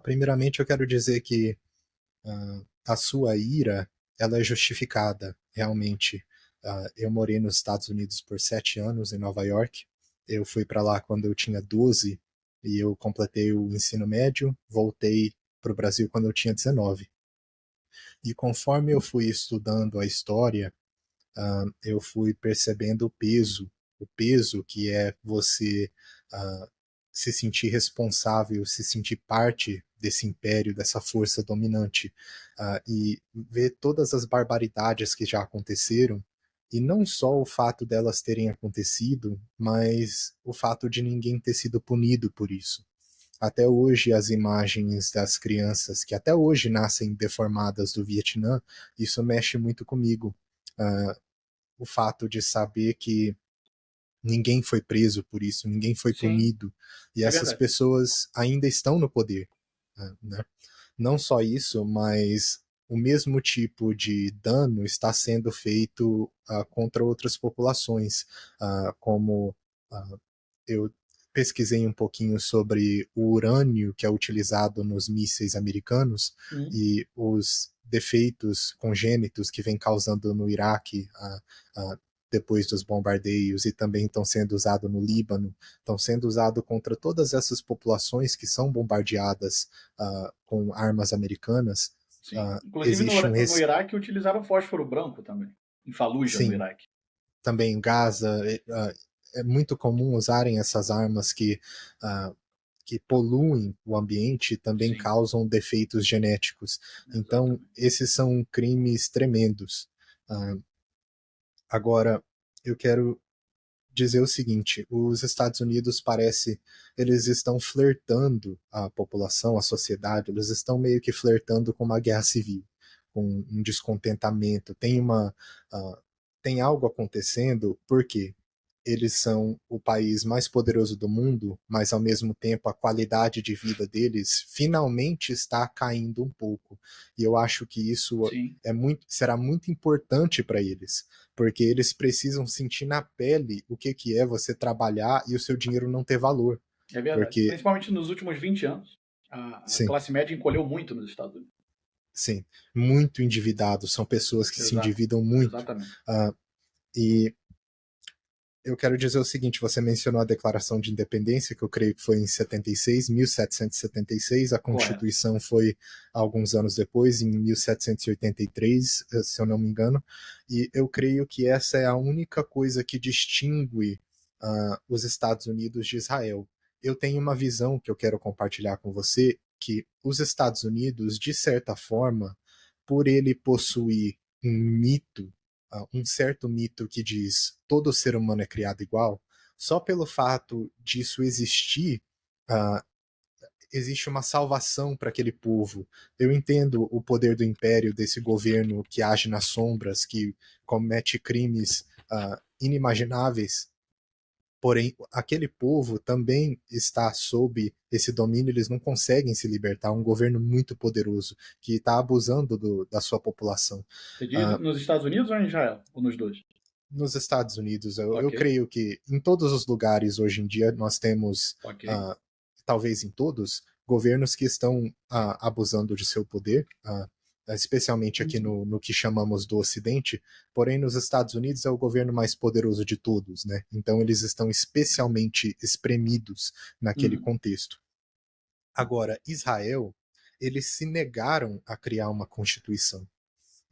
Primeiramente, eu quero dizer que a sua ira, ela é justificada, realmente. Eu morei nos Estados Unidos por 7 anos, em Nova York. Eu fui para lá quando eu tinha 12 e eu completei o ensino médio, voltei para o Brasil quando eu tinha 19. E conforme eu fui estudando a história, eu fui percebendo o peso que é você se sentir responsável, se sentir parte desse império, dessa força dominante, e ver todas as barbaridades que já aconteceram, e não só o fato delas terem acontecido, mas o fato de ninguém ter sido punido por isso. Até hoje, as imagens das crianças que até hoje nascem deformadas do Vietnã, isso mexe muito comigo. O fato de saber que ninguém foi preso por isso, ninguém foi Sim, punido, e é essas verdade. pessoas ainda estão no poder. Né? Não só isso, mas o mesmo tipo de dano está sendo feito contra outras populações, como eu pesquisei um pouquinho sobre o urânio que é utilizado nos mísseis americanos e os defeitos congênitos que vem causando no Iraque depois dos bombardeios e também estão sendo usados no Líbano, estão sendo usados contra todas essas populações que são bombardeadas com armas americanas. Sim. Inclusive Existe um no Iraque utilizaram fósforo branco também, em Fallujah, no sim, Iraque. também em Gaza é muito comum usarem essas armas que poluem o ambiente e também Sim, causam defeitos genéticos. Então, exatamente. esses são crimes tremendos. Agora, eu quero dizer o seguinte: os Estados Unidos parece eles estão flertando a população, a sociedade, eles estão meio que flertando com uma guerra civil, com um descontentamento. Tem algo acontecendo porque eles são o país mais poderoso do mundo, mas ao mesmo tempo a qualidade de vida deles finalmente está caindo um pouco. E eu acho que isso Sim, será muito importante para eles, porque eles precisam sentir na pele o que é você trabalhar e o seu dinheiro não ter valor. é verdade. Porque, Principalmente nos últimos 20 anos, a sim, classe média encolheu muito nos Estados Unidos. sim, muito endividados, são pessoas que se Exato, endividam muito. exatamente. E eu quero dizer o seguinte: você mencionou a Declaração de Independência, que eu creio que foi em 76, 1776, a Correto. Constituição foi alguns anos depois, em 1783, se eu não me engano, e eu creio que essa é a única coisa que distingue os Estados Unidos de Israel. Eu tenho uma visão que eu quero compartilhar com você, que os Estados Unidos, de certa forma, por ele possuir um mito, um certo mito que diz todo ser humano é criado igual, só pelo fato disso existir, uh, existe uma salvação para aquele povo. Eu entendo o poder do império, desse governo que age nas sombras, que comete crimes inimagináveis, porém aquele povo também está sob esse domínio, eles não conseguem se libertar, um governo muito poderoso que está abusando da sua população. Você diz Uh, nos Estados Unidos ou em Israel? Ou nos dois? nos Estados Unidos, eu Ok, creio que em todos os lugares hoje em dia nós temos, ok. talvez em todos, governos que estão abusando de seu poder, especialmente aqui no que chamamos do Ocidente, porém nos Estados Unidos é o governo mais poderoso de todos, né? Então eles estão especialmente espremidos naquele contexto. Agora, Israel, eles se negaram a criar uma constituição.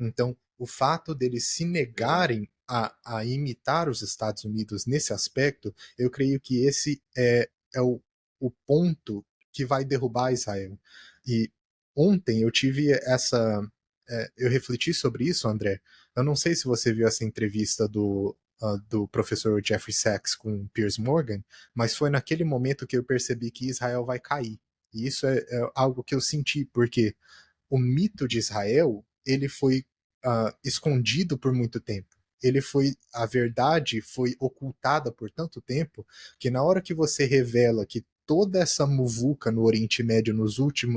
Então, o fato deles se negarem a imitar os Estados Unidos nesse aspecto, eu creio que esse é o ponto que vai derrubar Israel. E ontem eu tive eu refleti sobre isso, André. Eu não sei se você viu essa entrevista do professor Jeffrey Sachs com Piers Morgan, mas foi naquele momento que eu percebi que Israel vai cair. E isso é algo que eu senti, porque o mito de Israel, ele foi escondido por muito tempo. A verdade foi ocultada por tanto tempo que na hora que você revela que toda essa muvuca no Oriente Médio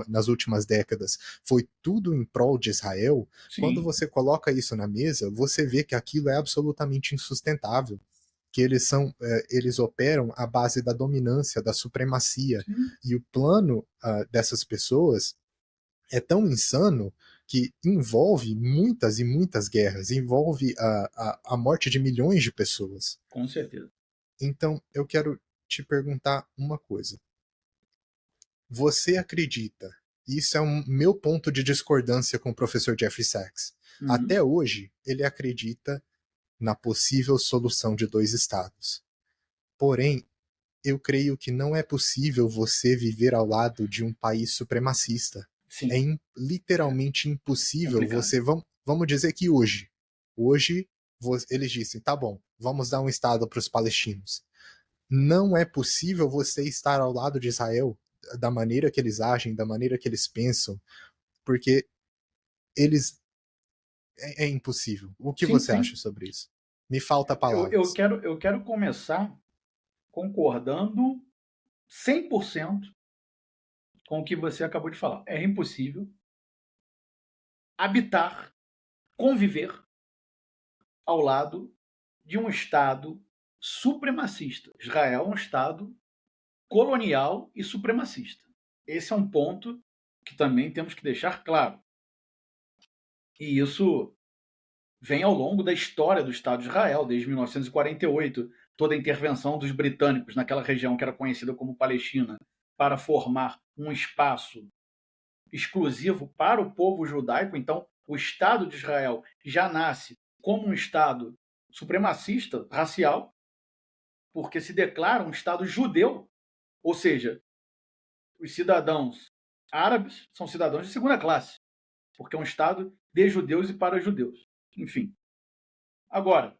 nas últimas décadas foi tudo em prol de Israel, Sim. Quando você coloca isso na mesa, você vê que aquilo é absolutamente insustentável, que eles operam à base da dominância, da supremacia, Sim. e o plano dessas pessoas é tão insano que envolve muitas e muitas guerras, envolve a morte de milhões de pessoas. Com certeza. Então, eu quero te perguntar uma coisa. Você acredita, isso é meu ponto de discordância com o professor Jeffrey Sachs, até hoje ele acredita na possível solução de 2 estados. Porém, eu creio que não é possível você viver ao lado de um país supremacista. Sim. É literalmente impossível Complicado. você... Vamos dizer que hoje eles dizem, tá bom, vamos dar um estado para os palestinos. Não é possível você estar ao lado de Israel da maneira que eles agem, da maneira que eles pensam, porque eles... É impossível. O que você acha sobre isso? Me falta palavras. Eu quero começar concordando 100% com o que você acabou de falar. É impossível habitar, conviver ao lado de um Estado supremacista. Israel é um Estado colonial e supremacista. Esse é um ponto que também temos que deixar claro. E isso vem ao longo da história do Estado de Israel, desde 1948, toda a intervenção dos britânicos naquela região que era conhecida como Palestina, para formar um espaço exclusivo para o povo judaico. Então, o Estado de Israel já nasce como um Estado supremacista, racial, porque se declara um Estado judeu, ou seja, os cidadãos árabes são cidadãos de segunda classe, porque é um Estado de judeus e para judeus. Enfim. Agora,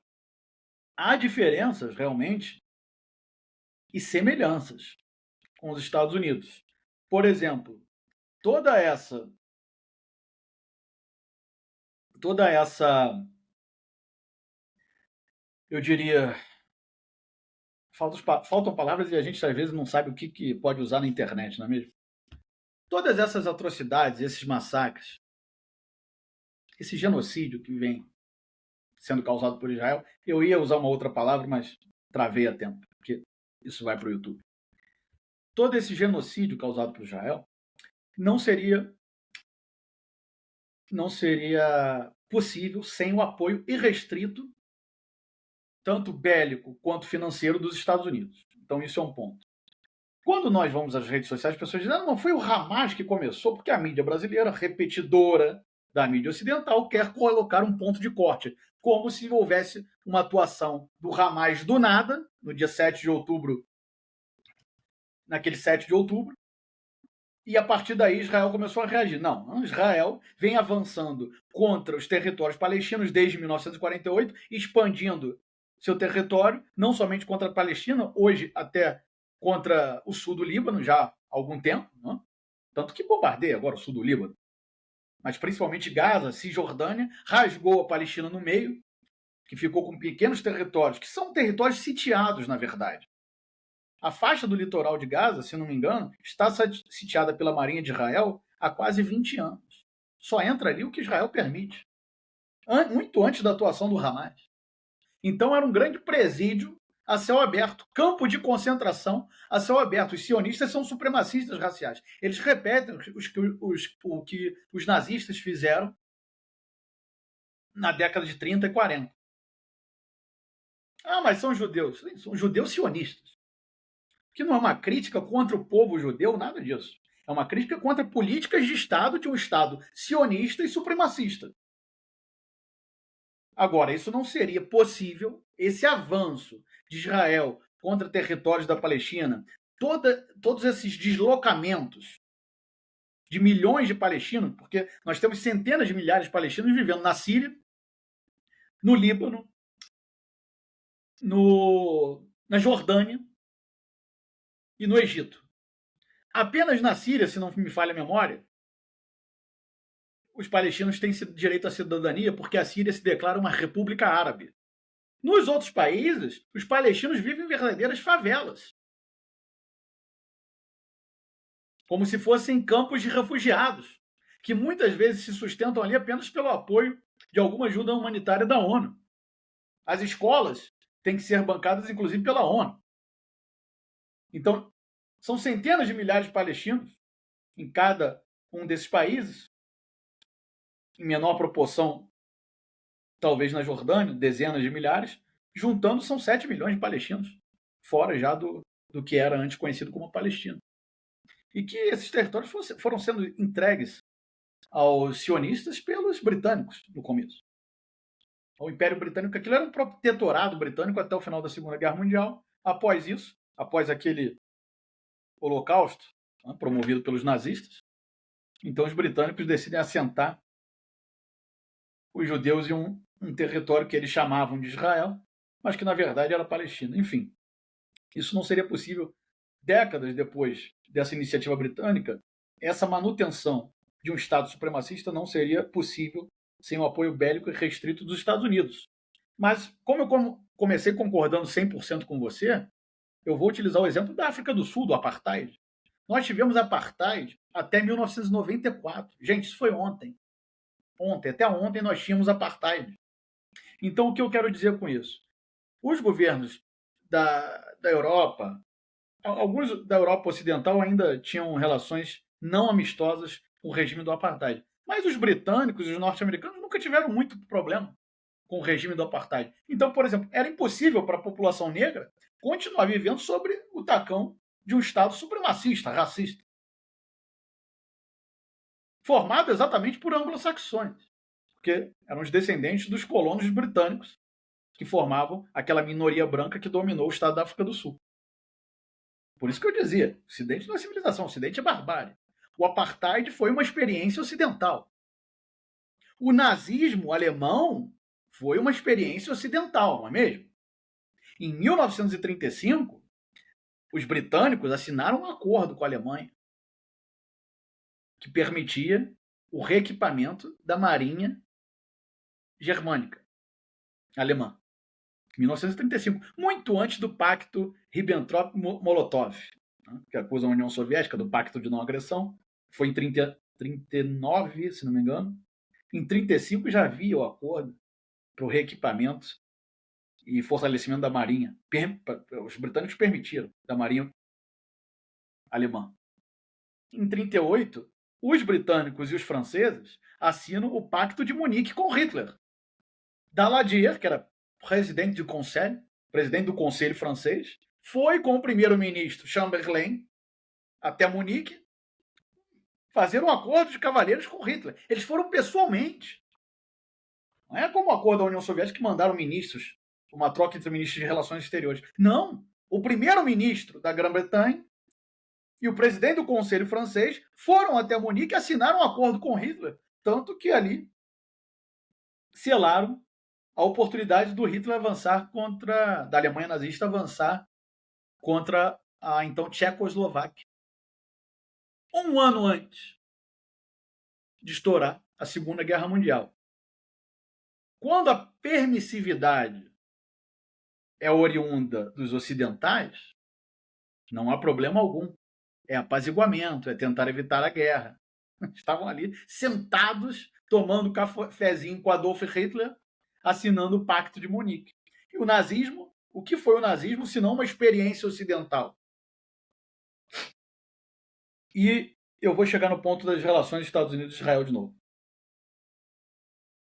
há diferenças realmente e semelhanças com os Estados Unidos. Por exemplo, toda essa, eu diria, faltam palavras e a gente às vezes não sabe o que pode usar na internet, não é mesmo? Todas essas atrocidades, esses massacres, esse genocídio que vem sendo causado por Israel, eu ia usar uma outra palavra, mas travei a tempo, porque isso vai para o YouTube. Todo esse genocídio causado por Israel não seria possível sem o apoio irrestrito, tanto bélico quanto financeiro, dos Estados Unidos. Então, isso é um ponto. Quando nós vamos às redes sociais, as pessoas dizem, não foi o Hamas que começou, porque a mídia brasileira, repetidora da mídia ocidental, quer colocar um ponto de corte, como se houvesse uma atuação do Hamas do nada, no dia 7 de outubro, naquele 7 de outubro, e a partir daí Israel começou a reagir. Não, Israel vem avançando contra os territórios palestinos desde 1948, expandindo seu território, não somente contra a Palestina, hoje até contra o sul do Líbano, já há algum tempo, né? Tanto que bombardeia agora o sul do Líbano. Mas principalmente Gaza, Cisjordânia, rasgou a Palestina no meio, que ficou com pequenos territórios, que são territórios sitiados, na verdade. A faixa do litoral de Gaza, se não me engano, está sitiada pela Marinha de Israel há quase 20 anos. Só entra ali o que Israel permite. Muito antes da atuação do Hamas. Então era um grande presídio a céu aberto, campo de concentração a céu aberto. Os sionistas são supremacistas raciais. Eles repetem o que os nazistas fizeram na década de 30 e 40. Ah, mas são judeus. Sim, são judeus sionistas. Que não é uma crítica contra o povo judeu, nada disso. É uma crítica contra políticas de Estado de um Estado sionista e supremacista. Agora, isso não seria possível, esse avanço de Israel contra territórios da Palestina, todos esses deslocamentos de milhões de palestinos, porque nós temos centenas de milhares de palestinos vivendo na Síria, no Líbano, na Jordânia e no Egito. Apenas na Síria, se não me falha a memória, os palestinos têm direito à cidadania porque a Síria se declara uma república árabe. Nos outros países, os palestinos vivem em verdadeiras favelas, como se fossem campos de refugiados, que muitas vezes se sustentam ali apenas pelo apoio de alguma ajuda humanitária da ONU. As escolas têm que ser bancadas, inclusive, pela ONU. Então, são centenas de milhares de palestinos em cada um desses países, em menor proporção, talvez na Jordânia, dezenas de milhares, juntando são 7 milhões de palestinos, fora já do que era antes conhecido como Palestina. E que esses territórios foram sendo entregues aos sionistas pelos britânicos no começo. O Império Britânico, aquilo era um protetorado britânico até o final da Segunda Guerra Mundial. Após isso, após aquele holocausto, né, promovido pelos nazistas, então os britânicos decidem assentar os judeus em um território que eles chamavam de Israel, mas que na verdade era Palestina. Enfim, isso não seria possível décadas depois dessa iniciativa britânica. Essa manutenção de um Estado supremacista não seria possível sem o apoio bélico e restrito dos Estados Unidos. Mas, como eu comecei concordando 100% com você, eu vou utilizar o exemplo da África do Sul, do apartheid. Nós tivemos apartheid até 1994. Gente, isso foi ontem. Até ontem nós tínhamos apartheid. Então, o que eu quero dizer com isso? Os governos da Europa, alguns da Europa Ocidental ainda tinham relações não amistosas com o regime do apartheid. Mas os britânicos e os norte-americanos nunca tiveram muito problema com o regime do apartheid. Então, por exemplo, era impossível para a população negra continuar vivendo sobre o tacão de um Estado supremacista, racista, formado exatamente por anglo-saxões, porque eram os descendentes dos colonos britânicos que formavam aquela minoria branca que dominou o Estado da África do Sul. Por isso que eu dizia, o Ocidente não é civilização, o Ocidente é barbárie. O apartheid foi uma experiência ocidental. O nazismo alemão foi uma experiência ocidental, não é mesmo? Em 1935, os britânicos assinaram um acordo com a Alemanha que permitia o reequipamento da marinha germânica, alemã. 1935, muito antes do pacto Ribbentrop-Molotov, né, que acusa a União Soviética do pacto de não agressão. Foi em 39, se não me engano. Em 35 já havia o acordo para o reequipamento e fortalecimento da marinha. Os britânicos permitiram, da marinha alemã. Em 38, os britânicos e os franceses assinam o Pacto de Munique com Hitler. Daladier, que era presidente do Conselho francês, foi com o primeiro-ministro Chamberlain até Munique fazer um acordo de cavalheiros com Hitler. Eles foram pessoalmente. Não é como o acordo da União Soviética que mandaram ministros, uma troca entre ministros de relações exteriores. Não. O primeiro-ministro da Grã-Bretanha e o presidente do Conselho francês foram até Munique e assinaram um acordo com Hitler. Tanto que ali selaram a oportunidade do Hitler avançar da Alemanha nazista avançar contra a então Tchecoslováquia. Um ano antes de estourar a Segunda Guerra Mundial. Quando a permissividade é oriunda dos ocidentais, não há problema algum. É apaziguamento, é tentar evitar a guerra. Estavam ali sentados, tomando cafezinho com Adolf Hitler, assinando o Pacto de Munique. E o nazismo o que foi o nazismo se não uma experiência ocidental? E eu vou chegar no ponto das relações Estados Unidos e Israel de novo.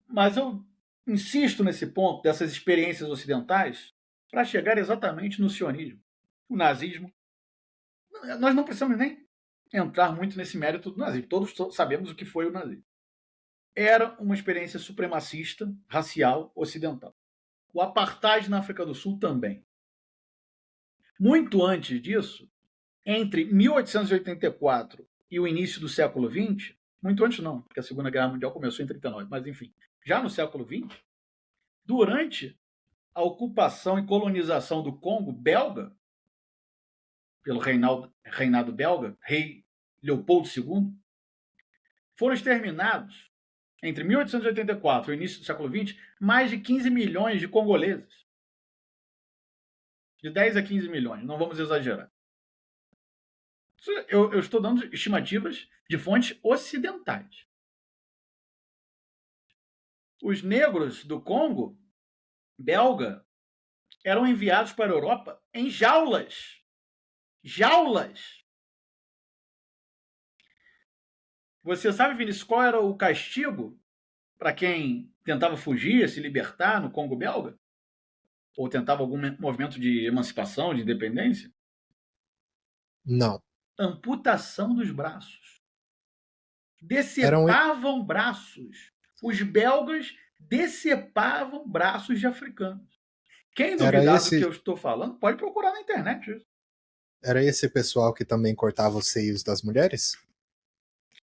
Mas eu insisto nesse ponto dessas experiências ocidentais para chegar exatamente no sionismo. O nazismo. Nós não precisamos nem entrar muito nesse mérito do nazismo. Todos sabemos o que foi o nazismo. Era uma experiência supremacista, racial, ocidental. O apartheid na África do Sul também. Muito antes disso, entre 1884 e o início do século XX, muito antes não, porque a Segunda Guerra Mundial começou em 39, mas enfim, já no século XX, durante a ocupação e colonização do Congo belga, pelo reinado belga, rei Leopoldo II, foram exterminados, entre 1884 e o início do século XX, mais de 15 milhões de congoleses. De 10 a 15 milhões, não vamos exagerar. Eu estou dando estimativas de fontes ocidentais. Os negros do Congo belga eram enviados para a Europa em jaulas. Jaulas! Você sabe, Vinícius, qual era o castigo para quem tentava fugir, se libertar no Congo belga? Ou tentava algum movimento de emancipação, de independência? Não. Amputação dos braços. Eram Decepavam braços. Os belgas decepavam braços de africanos. Quem duvidar do que eu estou falando, pode procurar na internet. Era esse pessoal que também cortava os seios das mulheres?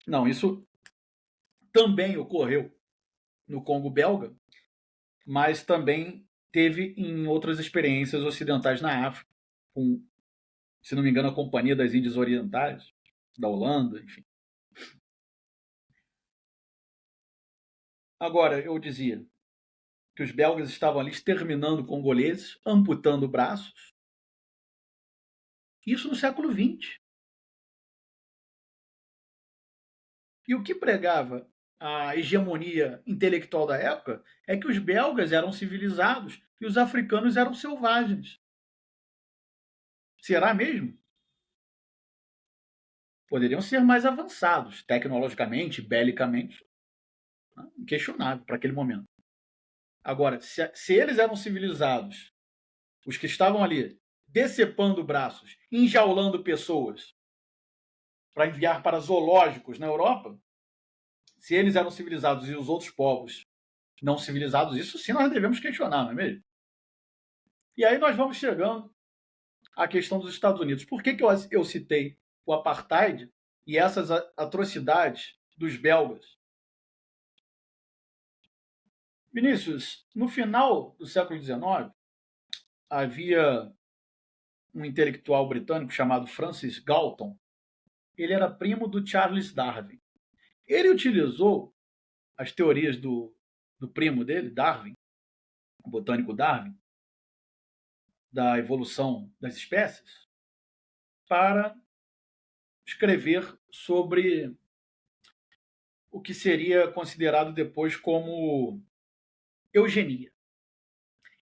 Não, isso também ocorreu no Congo belga, mas também teve em outras experiências ocidentais na África, com, se não me engano, a Companhia das Índias Orientais, da Holanda, enfim. Agora, eu dizia que os belgas estavam ali exterminando congoleses, amputando braços. Isso no século XX. E o que pregava a hegemonia intelectual da época é que os belgas eram civilizados e os africanos eram selvagens. Será mesmo? Poderiam ser mais avançados, tecnologicamente, belicamente, inquestionável para aquele momento. Agora, se eles eram civilizados, os que estavam ali decepando braços, enjaulando pessoas para enviar para zoológicos na Europa, se eles eram civilizados e os outros povos não civilizados, isso sim nós devemos questionar, não é mesmo? E aí nós vamos chegando à questão dos Estados Unidos. Por que eu citei o apartheid e essas atrocidades dos belgas? Vinícius, no final do século XIX, havia um intelectual britânico chamado Francis Galton. Ele era primo do Charles Darwin. Ele utilizou as teorias do primo dele, Darwin, o botânico Darwin, da evolução das espécies, para escrever sobre o que seria considerado depois como eugenia.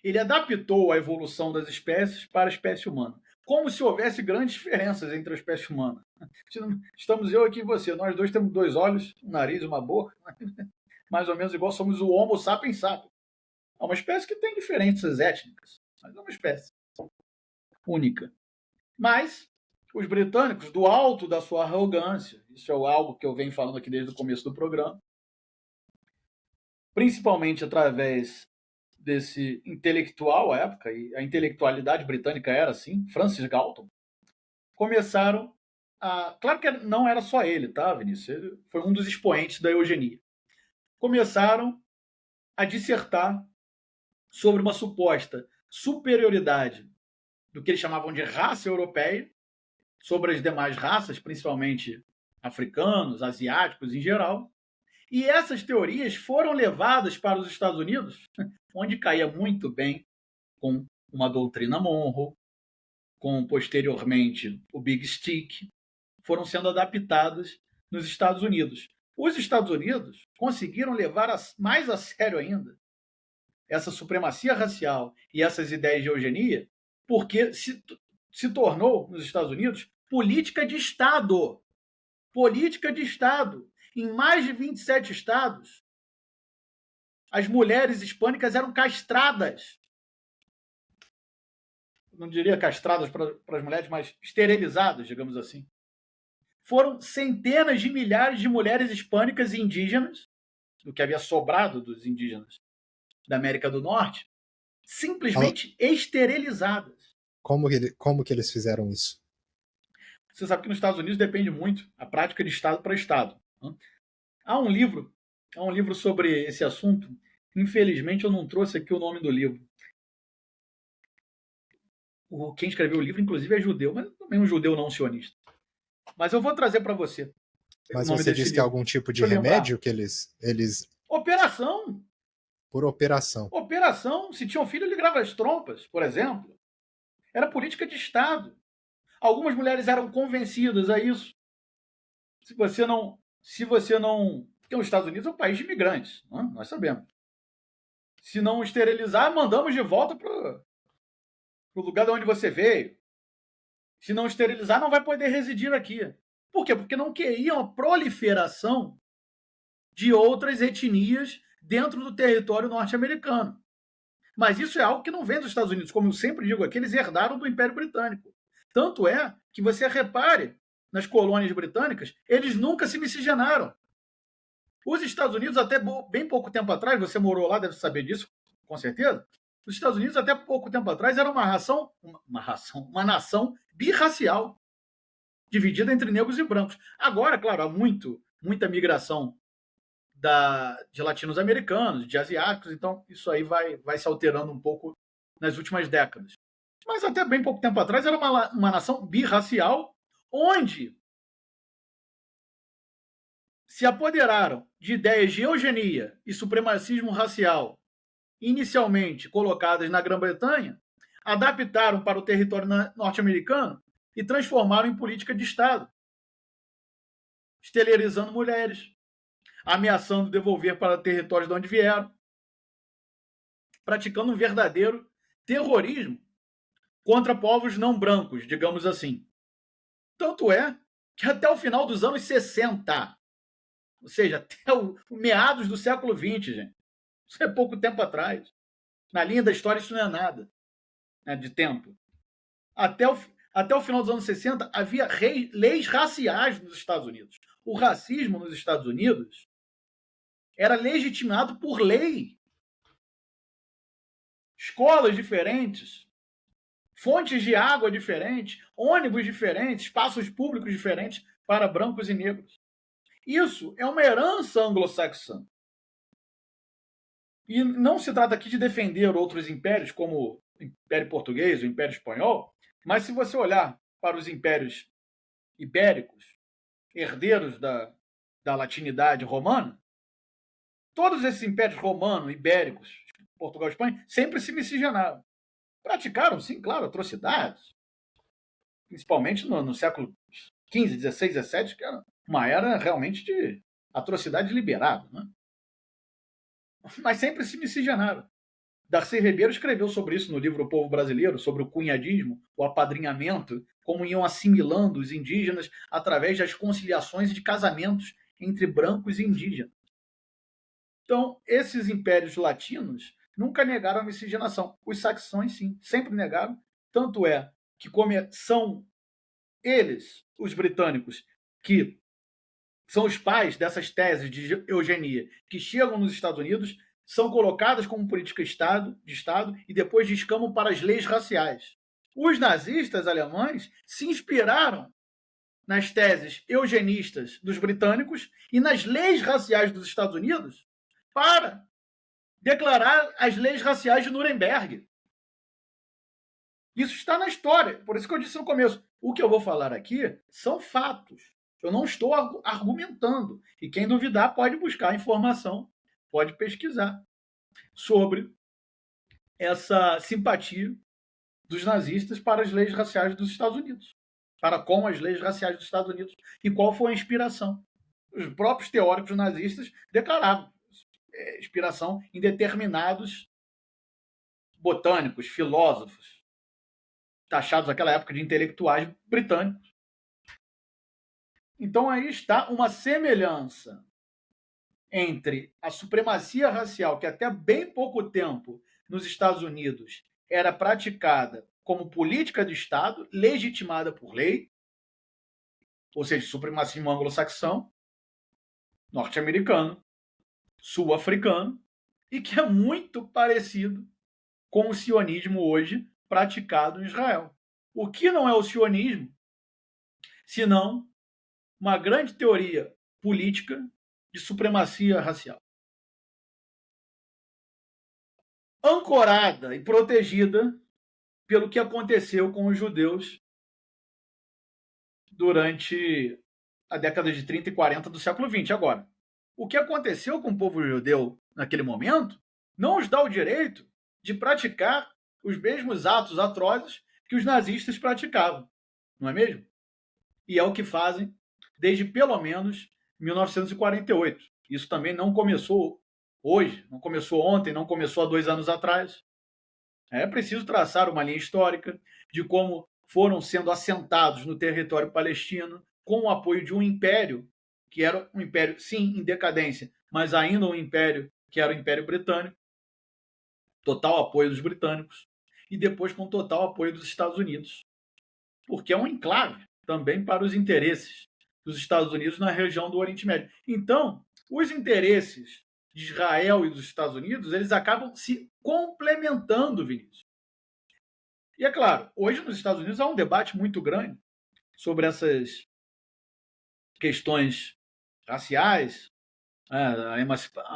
Ele adaptou a evolução das espécies para a espécie humana, como se houvesse grandes diferenças entre a espécie humana. Estamos eu aqui e você, nós dois temos 2 olhos, um nariz, uma boca, mais ou menos igual, somos o Homo sapiens sapiens. É uma espécie que tem diferenças étnicas, mas é uma espécie única. Mas os britânicos, do alto da sua arrogância, isso é algo que eu venho falando aqui desde o começo do programa, principalmente através desse intelectual à época, e a intelectualidade britânica era assim, Francis Galton, começaram a... Claro que não era só ele, tá, Vinícius? Ele foi um dos expoentes da eugenia. Começaram a dissertar sobre uma suposta superioridade do que eles chamavam de raça europeia sobre as demais raças, principalmente africanos, asiáticos em geral. E essas teorias foram levadas para os Estados Unidos, onde caía muito bem com uma doutrina Monroe, com posteriormente o Big Stick, foram sendo adaptadas nos Estados Unidos. Os Estados Unidos conseguiram levar mais a sério ainda essa supremacia racial e essas ideias de eugenia, porque se tornou, nos Estados Unidos, política de Estado. Política de Estado. Em mais de 27 estados, as mulheres hispânicas eram castradas. Não diria castradas para as mulheres, mas esterilizadas, digamos assim. Foram centenas de milhares de mulheres hispânicas e indígenas, do que havia sobrado dos indígenas da América do Norte, simplesmente esterilizadas. Como que eles fizeram isso? Você sabe que nos Estados Unidos depende muito a prática de estado para estado. Há um livro sobre esse assunto. Infelizmente eu não trouxe aqui o nome do livro. Quem escreveu o livro, inclusive, é judeu, mas também um judeu não sionista. Mas eu vou trazer para você. Mas você disse que é algum tipo de remédio que eles... Operação! Por operação. Operação. Se tinha um filho, ele grava as trompas, por exemplo. Era política de Estado. Algumas mulheres eram convencidas a isso. Se você não... Porque os Estados Unidos é um país de imigrantes, não? Nós sabemos. Se não esterilizar, mandamos de volta para o lugar de onde você veio. Se não esterilizar, não vai poder residir aqui. Por quê? Porque não queriam a proliferação de outras etnias dentro do território norte-americano. Mas isso é algo que não vem dos Estados Unidos. Como eu sempre digo aqui, eles herdaram do Império Britânico. Tanto é que você repare nas colônias britânicas, eles nunca se miscigenaram. Os Estados Unidos, até bem pouco tempo atrás, você morou lá, deve saber disso, com certeza. Os Estados Unidos, até pouco tempo atrás, era uma nação birracial, dividida entre negros e brancos. Agora, claro, há muita migração de latinos-americanos, de asiáticos, então isso aí vai se alterando um pouco nas últimas décadas. Mas até bem pouco tempo atrás era uma nação birracial, onde se apoderaram de ideias de eugenia e supremacismo racial, inicialmente colocadas na Grã-Bretanha, adaptaram para o território norte-americano e transformaram em política de Estado, esterilizando mulheres, ameaçando devolver para territórios de onde vieram, praticando um verdadeiro terrorismo contra povos não brancos, digamos assim. Tanto é que até o final dos anos 60, ou seja, até o meados do século XX, gente, isso é pouco tempo atrás. Na linha da história isso não é nada, né, de tempo. Até o final dos anos 60 havia leis raciais nos Estados Unidos. O racismo nos Estados Unidos era legitimado por lei. Escolas diferentes, fontes de água diferentes, ônibus diferentes, espaços públicos diferentes para brancos e negros. Isso é uma herança anglo-saxã. E não se trata aqui de defender outros impérios, como o Império Português, o Império Espanhol, mas se você olhar para os impérios ibéricos, herdeiros da latinidade romana, todos esses impérios romanos, ibéricos, Portugal e Espanha, sempre se miscigenaram. Praticaram, sim, claro, atrocidades, principalmente no século XV, XVI, XVII, que era uma era realmente de atrocidade liberada, né? Mas sempre se miscigenaram. Darcy Ribeiro escreveu sobre isso no livro O Povo Brasileiro, sobre o cunhadismo, o apadrinhamento, como iam assimilando os indígenas através das conciliações e de casamentos entre brancos e indígenas. Então, esses impérios latinos nunca negaram a miscigenação. Os saxões, sim, sempre negaram. Tanto é que são eles, os britânicos, que são os pais dessas teses de eugenia que chegam nos Estados Unidos, são colocadas como política de Estado e depois descamam para as leis raciais. Os nazistas alemães se inspiraram nas teses eugenistas dos britânicos e nas leis raciais dos Estados Unidos para declarar as leis raciais de Nuremberg. Isso está na história, por isso que eu disse no começo. O que eu vou falar aqui são fatos. Eu não estou argumentando. E quem duvidar pode buscar informação, pode pesquisar sobre essa simpatia dos nazistas para as leis raciais dos Estados Unidos, para com as leis raciais dos Estados Unidos e qual foi a inspiração. Os próprios teóricos nazistas declaravam inspiração em determinados botânicos, filósofos, taxados naquela época de intelectuais britânicos. Então aí está uma semelhança entre a supremacia racial, que até bem pouco tempo nos Estados Unidos era praticada como política de Estado, legitimada por lei, ou seja, supremacismo anglo-saxão, norte-americano, sul-africano, e que é muito parecido com o sionismo hoje praticado em Israel. O que não é o sionismo, senão uma grande teoria política de supremacia racial, ancorada e protegida pelo que aconteceu com os judeus durante a década de 30 e 40 do século XX. Agora, o que aconteceu com o povo judeu naquele momento não os dá o direito de praticar os mesmos atos atrozes que os nazistas praticavam, não é mesmo? E é o que fazem desde pelo menos 1948. Isso também não começou hoje, não começou ontem, não começou há 2 anos atrás. É preciso traçar uma linha histórica de como foram sendo assentados no território palestino com o apoio de um império, que era um império, sim, em decadência, mas ainda um império que era o Império Britânico, total apoio dos britânicos, e depois com total apoio dos Estados Unidos, porque é um enclave também para os interesses dos Estados Unidos na região do Oriente Médio. Então, os interesses de Israel e dos Estados Unidos, eles acabam se complementando, Vinícius. E é claro, hoje nos Estados Unidos há um debate muito grande sobre essas questões raciais, a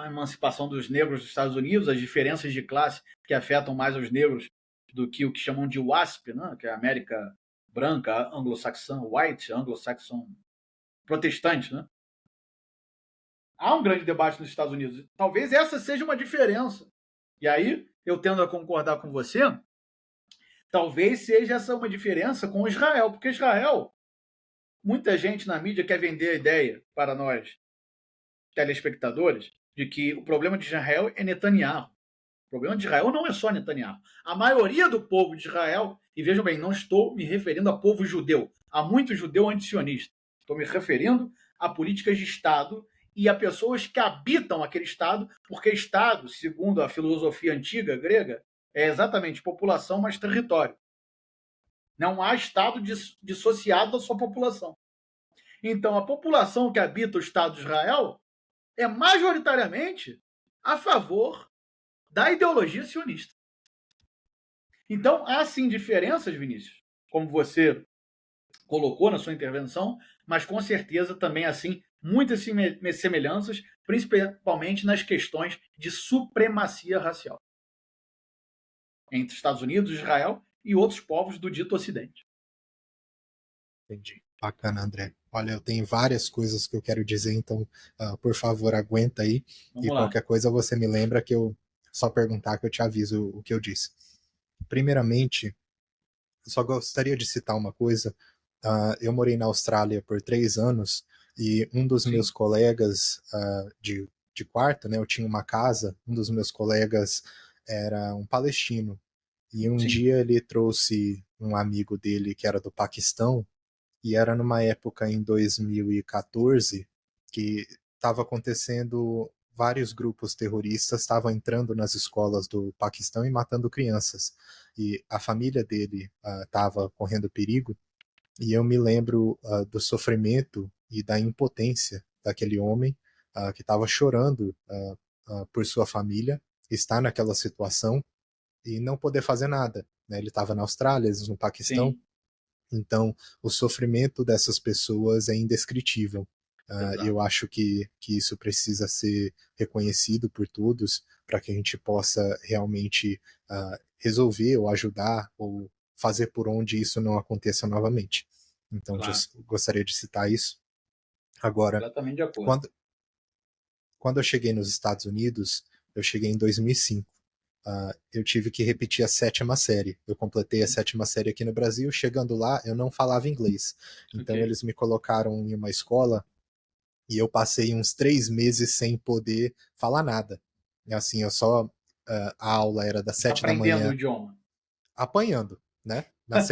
emancipação dos negros dos Estados Unidos, as diferenças de classe que afetam mais os negros do que o que chamam de WASP, né? Que é a América branca, anglo-saxã, white, anglo-saxon, protestante, né? Há um grande debate nos Estados Unidos. Talvez essa seja uma diferença. E aí, eu tendo a concordar com você, talvez seja essa uma diferença com Israel, porque Israel, muita gente na mídia quer vender a ideia para nós, telespectadores, de que o problema de Israel é Netanyahu. O problema de Israel não é só Netanyahu. A maioria do povo de Israel, e vejam bem, não estou me referindo a povo judeu. Há muito judeu antisionista. Estou me referindo a políticas de Estado e a pessoas que habitam aquele Estado, porque Estado, segundo a filosofia antiga grega, é exatamente população mais território. Não há Estado dissociado da sua população. Então, a população que habita o Estado de Israel é majoritariamente a favor da ideologia sionista. Então, há sim diferenças, Vinícius, como você colocou na sua intervenção, mas com certeza também assim muitas semelhanças, principalmente nas questões de supremacia racial entre Estados Unidos, Israel e outros povos do dito Ocidente. Entendi. Bacana, André. Olha, eu tenho várias coisas que eu quero dizer, então, por favor, aguenta aí. Vamos E lá. qualquer coisa você me lembra que eu só perguntar que eu te aviso o que eu disse. Primeiramente, eu só gostaria de citar uma coisa. Eu morei na Austrália por 3 anos e um dos meus Sim, colegas de quarto, né? Eu tinha uma casa. Um dos meus colegas era um palestino e um sim, dia ele trouxe um amigo dele que era do Paquistão e era numa época em 2014 que estava acontecendo vários grupos terroristas estavam entrando nas escolas do Paquistão e matando crianças. E a família dele estava correndo perigo. E eu me lembro do sofrimento e da impotência daquele homem que estava chorando por sua família, estar naquela situação e não poder fazer nada. Né? Ele estava na Austrália, eles no Paquistão, sim, então, o sofrimento dessas pessoas é indescritível. Eu exato. acho que isso precisa ser reconhecido por todos para que a gente possa realmente resolver ou ajudar ou fazer por onde isso não aconteça novamente. Então, Claro, gostaria de citar isso. Agora, completamente de acordo. quando, quando eu cheguei nos Estados Unidos, eu cheguei em 2005. Eu tive que repetir a sétima série. Eu completei a sétima série aqui no Brasil. Chegando lá, eu não falava inglês. Ok, Então, eles me colocaram em uma escola e eu passei uns 3 meses sem poder falar nada. E assim, eu só a aula era das 7 da Aprendendo o manhã, idioma. apanhando, né? Sim, claro.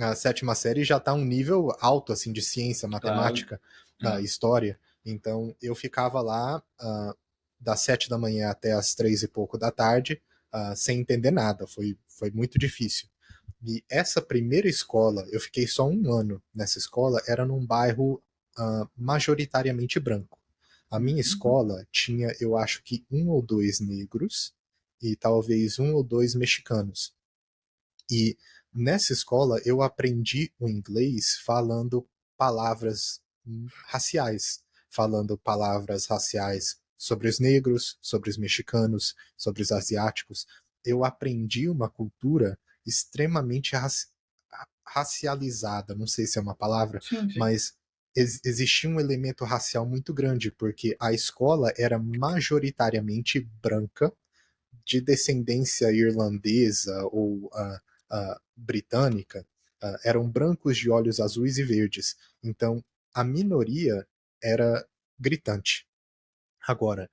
A sétima série já está um nível alto assim de ciência, Claro. matemática, É. história. Então eu ficava lá das 7 da manhã até as 3 e pouco da tarde, sem entender nada. Foi muito difícil. E essa primeira escola, eu fiquei só um ano nessa escola, era num bairro majoritariamente branco. A minha Uhum. escola tinha, eu acho que um ou dois negros e talvez um ou dois mexicanos. E nessa escola eu aprendi o inglês falando palavras raciais, falando palavras raciais sobre os negros, sobre os mexicanos, sobre os asiáticos. Eu aprendi uma cultura extremamente racializada, não sei se é uma palavra, Sim, sim. mas existia um elemento racial muito grande, porque a escola era majoritariamente branca, de descendência irlandesa ou britânica, eram brancos de olhos azuis e verdes. Então, a minoria era gritante. Agora,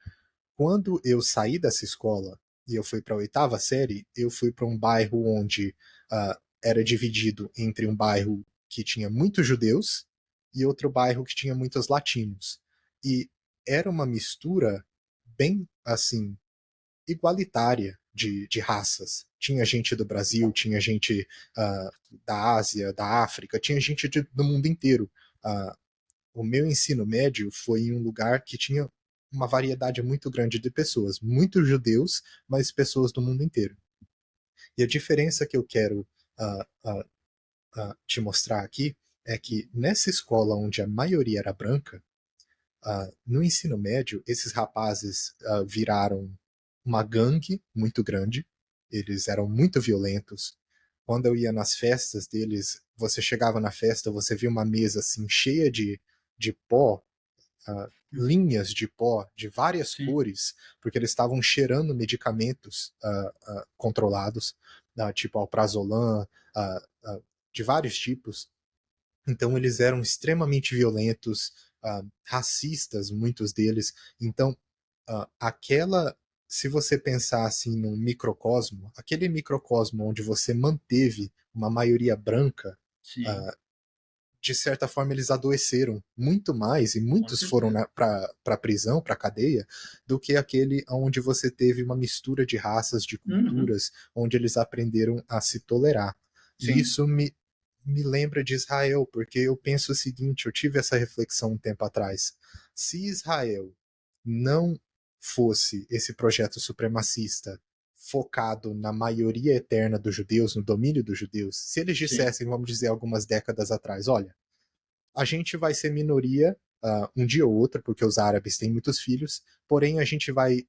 quando eu saí dessa escola e eu fui para a oitava série, eu fui para um bairro onde era dividido entre um bairro que tinha muitos judeus e outro bairro que tinha muitos latinos. E era uma mistura bem assim igualitária de raças. Tinha gente do Brasil, tinha gente da Ásia, da África, tinha gente do mundo inteiro. O meu ensino médio foi em um lugar que tinha uma variedade muito grande de pessoas, muitos judeus, mas pessoas do mundo inteiro. E a diferença que eu quero te mostrar aqui é que nessa escola onde a maioria era branca, no ensino médio, esses rapazes viraram uma gangue muito grande, eles eram muito violentos. Quando eu ia nas festas deles, você chegava na festa, você via uma mesa assim cheia de pó, linhas de pó de várias Sim. cores, porque eles estavam cheirando medicamentos controlados, tipo alprazolam, de vários tipos. Então eles eram extremamente violentos, racistas, muitos deles. Então, aquela, se você pensar assim num microcosmo, aquele microcosmo onde você manteve uma maioria branca, Sim. ah, de certa forma eles adoeceram muito mais e Com muitos foram certeza. para a prisão, para a cadeia, do que aquele onde você teve uma mistura de raças, de Uhum. culturas, onde eles aprenderam a se tolerar. E Sim. isso me lembra de Israel, porque eu penso o seguinte, eu tive essa reflexão um tempo atrás. Se Israel não fosse esse projeto supremacista focado na maioria eterna dos judeus, no domínio dos judeus, se eles Sim. dissessem, vamos dizer, algumas décadas atrás, olha, a gente vai ser minoria um dia ou outro, porque os árabes têm muitos filhos, porém a gente vai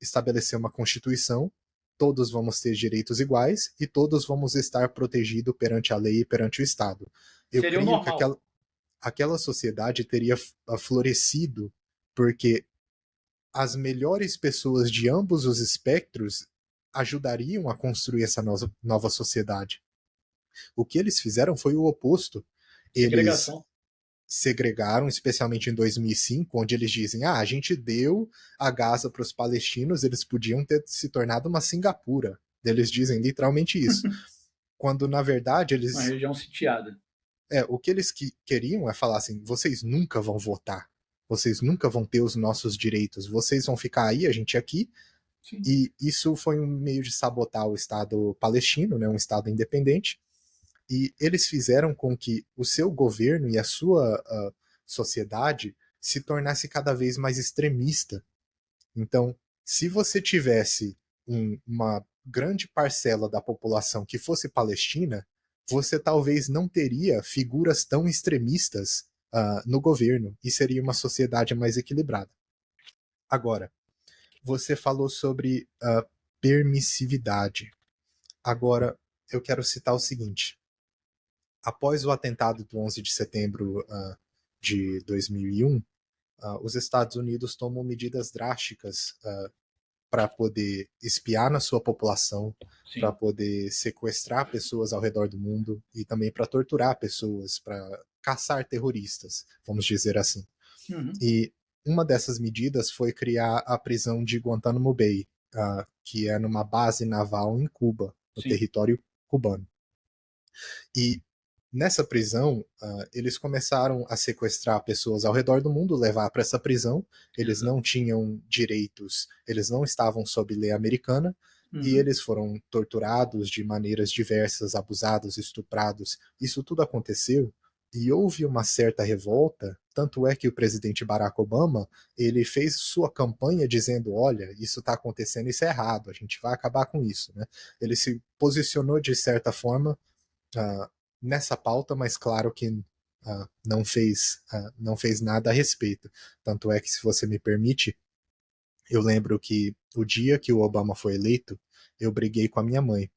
estabelecer uma constituição, todos vamos ter direitos iguais e todos vamos estar protegidos perante a lei e perante o Estado. Eu Seria o creio que normal. aquela sociedade teria florescido porque as melhores pessoas de ambos os espectros ajudariam a construir essa nova sociedade. O que eles fizeram foi o oposto. Eles Segregação. segregaram, especialmente em 2005, onde eles dizem: a gente deu a Gaza para os palestinos, eles podiam ter se tornado uma Singapura. Eles dizem literalmente isso. Quando, na verdade, Uma eles. região sitiada. O que eles queriam é falar assim: vocês nunca vão votar, vocês nunca vão ter os nossos direitos, vocês vão ficar aí, a gente aqui. Sim. E isso foi um meio de sabotar o Estado palestino, né, um Estado independente. E eles fizeram com que o seu governo e a sua sociedade se tornasse cada vez mais extremista. Então, se você tivesse uma grande parcela da população que fosse palestina, você talvez não teria figuras tão extremistas no governo e seria uma sociedade mais equilibrada. Agora, você falou sobre permissividade. Agora, eu quero citar o seguinte: após o atentado do 11 de setembro de 2001, os Estados Unidos tomam medidas drásticas para poder espiar na sua população, para Sim. poder sequestrar pessoas ao redor do mundo e também para torturar pessoas, para caçar terroristas, vamos dizer assim. Uhum. E uma dessas medidas foi criar a prisão de Guantánamo Bay. que é numa base naval em Cuba, no Sim. território cubano. E nessa prisão, eles começaram a sequestrar pessoas ao redor do mundo, levar para essa prisão. Eles Exato. não tinham direitos, eles não estavam sob lei americana, e Uhum. eles foram torturados de maneiras diversas, abusados, estuprados. Isso tudo aconteceu e houve uma certa revolta, tanto é que o presidente Barack Obama, ele fez sua campanha dizendo, olha, isso está acontecendo, isso é errado, a gente vai acabar com isso, né? Ele se posicionou de certa forma uh, nessa pauta, mas claro que não fez nada a respeito. Tanto é que, se você me permite, eu lembro que o dia que o Obama foi eleito, eu briguei com a minha mãe.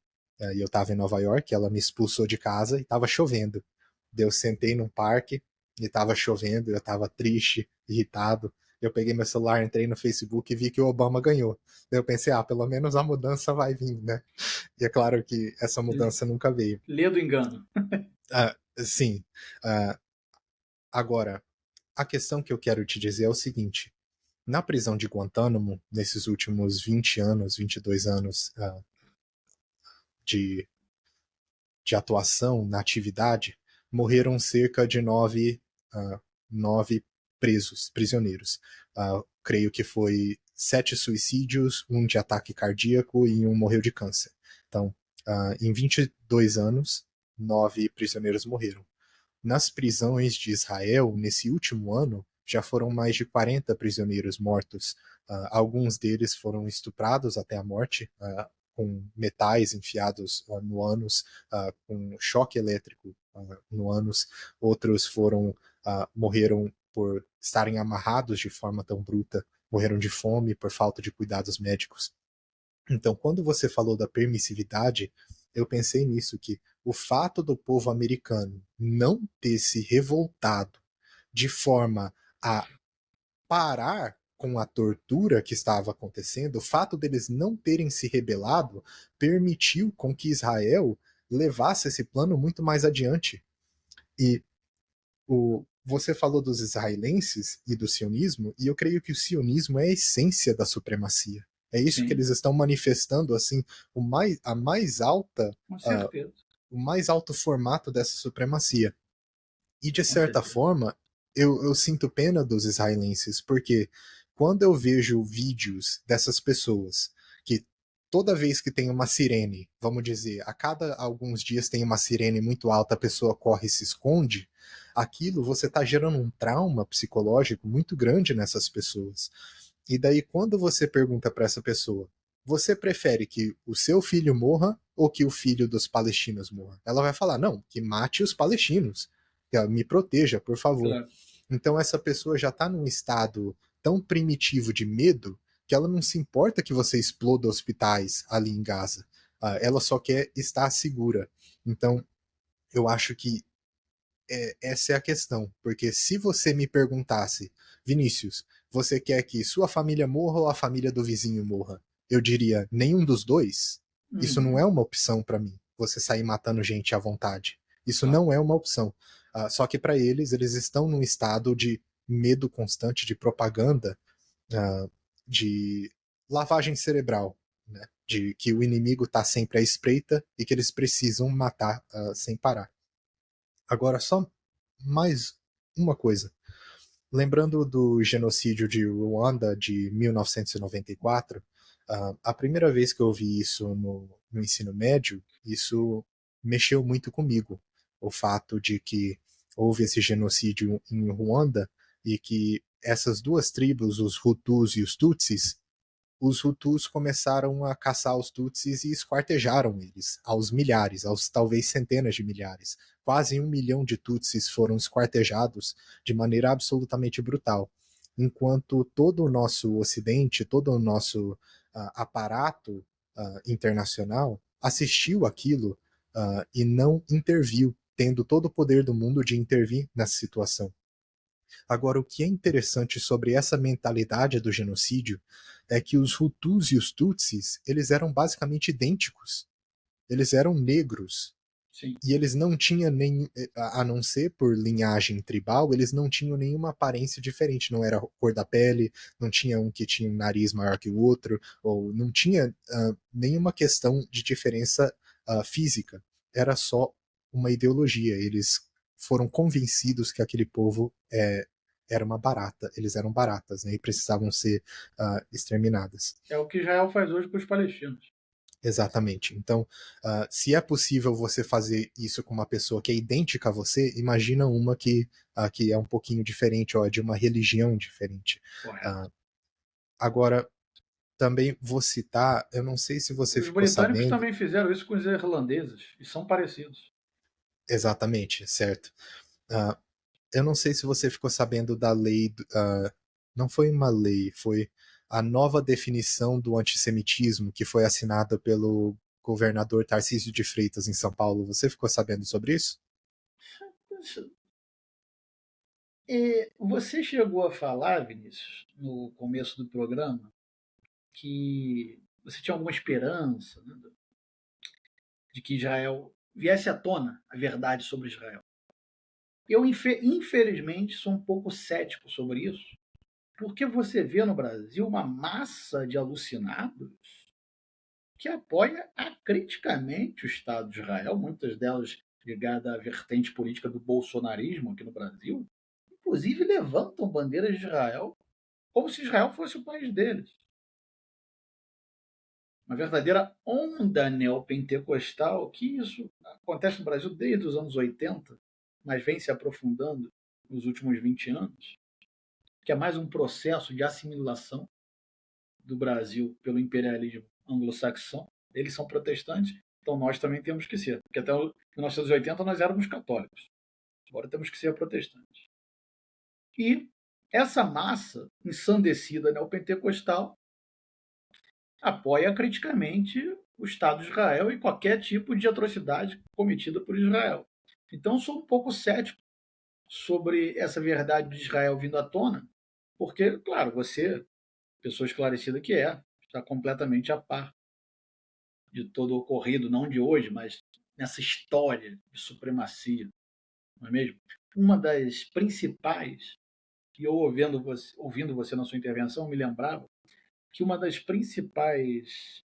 E eu estava em Nova York, ela me expulsou de casa e estava chovendo. Eu sentei num parque e estava chovendo, eu estava triste, irritado. Eu peguei meu celular, entrei no Facebook e vi que o Obama ganhou. Eu pensei, pelo menos a mudança vai vir, né? E é claro que essa mudança nunca veio. Lê do engano. Sim. Agora, a questão que eu quero te dizer é o seguinte: na prisão de Guantánamo, nesses últimos 20 anos, 22 anos de, de atuação na atividade, morreram cerca de nove prisioneiros. Creio que foi 7 suicídios, um de ataque cardíaco e um morreu de câncer. Então, em 22 anos, 9 prisioneiros morreram. Nas prisões de Israel, nesse último ano, já foram mais de 40 prisioneiros mortos. Alguns deles foram estuprados até a morte, com metais enfiados no ânus, com choque elétrico no ânus. Outros morreram por estarem amarrados de forma tão bruta, morreram de fome por falta de cuidados médicos. Então, quando você falou da permissividade, eu pensei nisso, que o fato do povo americano não ter se revoltado de forma a parar com a tortura que estava acontecendo, o fato deles não terem se rebelado, permitiu com que Israel levasse esse plano muito mais adiante. E você falou dos israelenses e do sionismo, e eu creio que o sionismo é a essência da supremacia. É isso que Sim, eles estão manifestando, assim, a mais alta, com uh, certeza. o mais alto formato dessa supremacia. E, de Com certa certeza. forma, eu sinto pena dos israelenses, porque quando eu vejo vídeos dessas pessoas que toda vez que tem uma sirene, vamos dizer, a cada alguns dias tem uma sirene muito alta, a pessoa corre e se esconde, aquilo você está gerando um trauma psicológico muito grande nessas pessoas. E daí, quando você pergunta para essa pessoa, você prefere que o seu filho morra ou que o filho dos palestinos morra? Ela vai falar, não, que mate os palestinos, que me proteja, por favor. Claro. Então essa pessoa já está num estado tão primitivo de medo que ela não se importa que você exploda hospitais ali em Gaza. Ela só quer estar segura. Então, eu acho que essa é a questão. Porque se você me perguntasse, Vinícius, você quer que sua família morra ou a família do vizinho morra? Eu diria, nenhum dos dois. Isso não é Uhum. uma opção para mim, você sair matando gente à vontade. Isso Claro. não é uma opção. Só que para eles estão num estado de medo constante, de propaganda, de lavagem cerebral, né? De que o inimigo está sempre à espreita e que eles precisam matar sem parar. Agora, só mais uma coisa. Lembrando do genocídio de Ruanda de 1994, a primeira vez que eu vi isso no ensino médio, isso mexeu muito comigo. O fato de que houve esse genocídio em Ruanda e que essas duas tribos, os Hutus e os Hutus começaram a caçar os Tutsis e esquartejaram eles, aos milhares, aos talvez centenas de milhares. Quase 1 milhão de Tutsis foram esquartejados de maneira absolutamente brutal. Enquanto todo o nosso Ocidente, todo o nosso aparato internacional assistiu aquilo e não interviu, tendo todo o poder do mundo de intervir nessa situação. Agora, o que é interessante sobre essa mentalidade do genocídio é que os Hutus e os Tutsis, eles eram basicamente idênticos. Eles eram negros. Sim. E eles não tinham nem, a não ser por linhagem tribal, eles não tinham nenhuma aparência diferente. Não era a cor da pele, não tinha um que tinha um nariz maior que o outro, ou não tinha nenhuma questão de diferença física. Era só uma ideologia. Eles foram convencidos que aquele povo era uma barata. Eles eram baratas, né, e precisavam ser exterminadas. É o que Israel faz hoje com os palestinos. Exatamente. Então, se é possível você fazer isso com uma pessoa que é idêntica a você, imagina uma que é um pouquinho diferente, ou é de uma religião diferente. Correto. Uh, agora, também vou citar, eu não sei se você Os ficou britânicos sabendo também fizeram isso com os irlandeses e são parecidos. exatamente, certo? Uh, eu não sei se você ficou sabendo da lei, não foi uma lei, foi a nova definição do antissemitismo que foi assinada pelo governador Tarcísio de Freitas em São Paulo. Você ficou sabendo sobre isso? E você chegou a falar, Vinícius, no começo do programa, que você tinha alguma esperança, né, de que Israel viesse à tona a verdade sobre Israel. Eu, infelizmente, sou um pouco cético sobre isso, porque você vê no Brasil uma massa de alucinados que apoia acriticamente o Estado de Israel, muitas delas ligadas à vertente política do bolsonarismo aqui no Brasil, inclusive levantam bandeiras de Israel como se Israel fosse o país deles. Uma verdadeira onda neopentecostal, que isso acontece no Brasil desde os anos 80, mas vem se aprofundando nos últimos 20 anos, que é mais um processo de assimilação do Brasil pelo imperialismo anglo-saxão. Eles são protestantes, então nós também temos que ser, porque até 1980 nós éramos católicos, agora temos que ser protestantes. E essa massa ensandecida neopentecostal apoia criticamente o Estado de Israel e qualquer tipo de atrocidade cometida por Israel. Então, sou um pouco cético sobre essa verdade de Israel vindo à tona, porque, claro, você, pessoa esclarecida que é, está completamente a par de todo o ocorrido, não de hoje, mas nessa história de supremacia, não é mesmo? Uma das principais, e eu ouvindo você na sua intervenção, me lembrava que uma das principais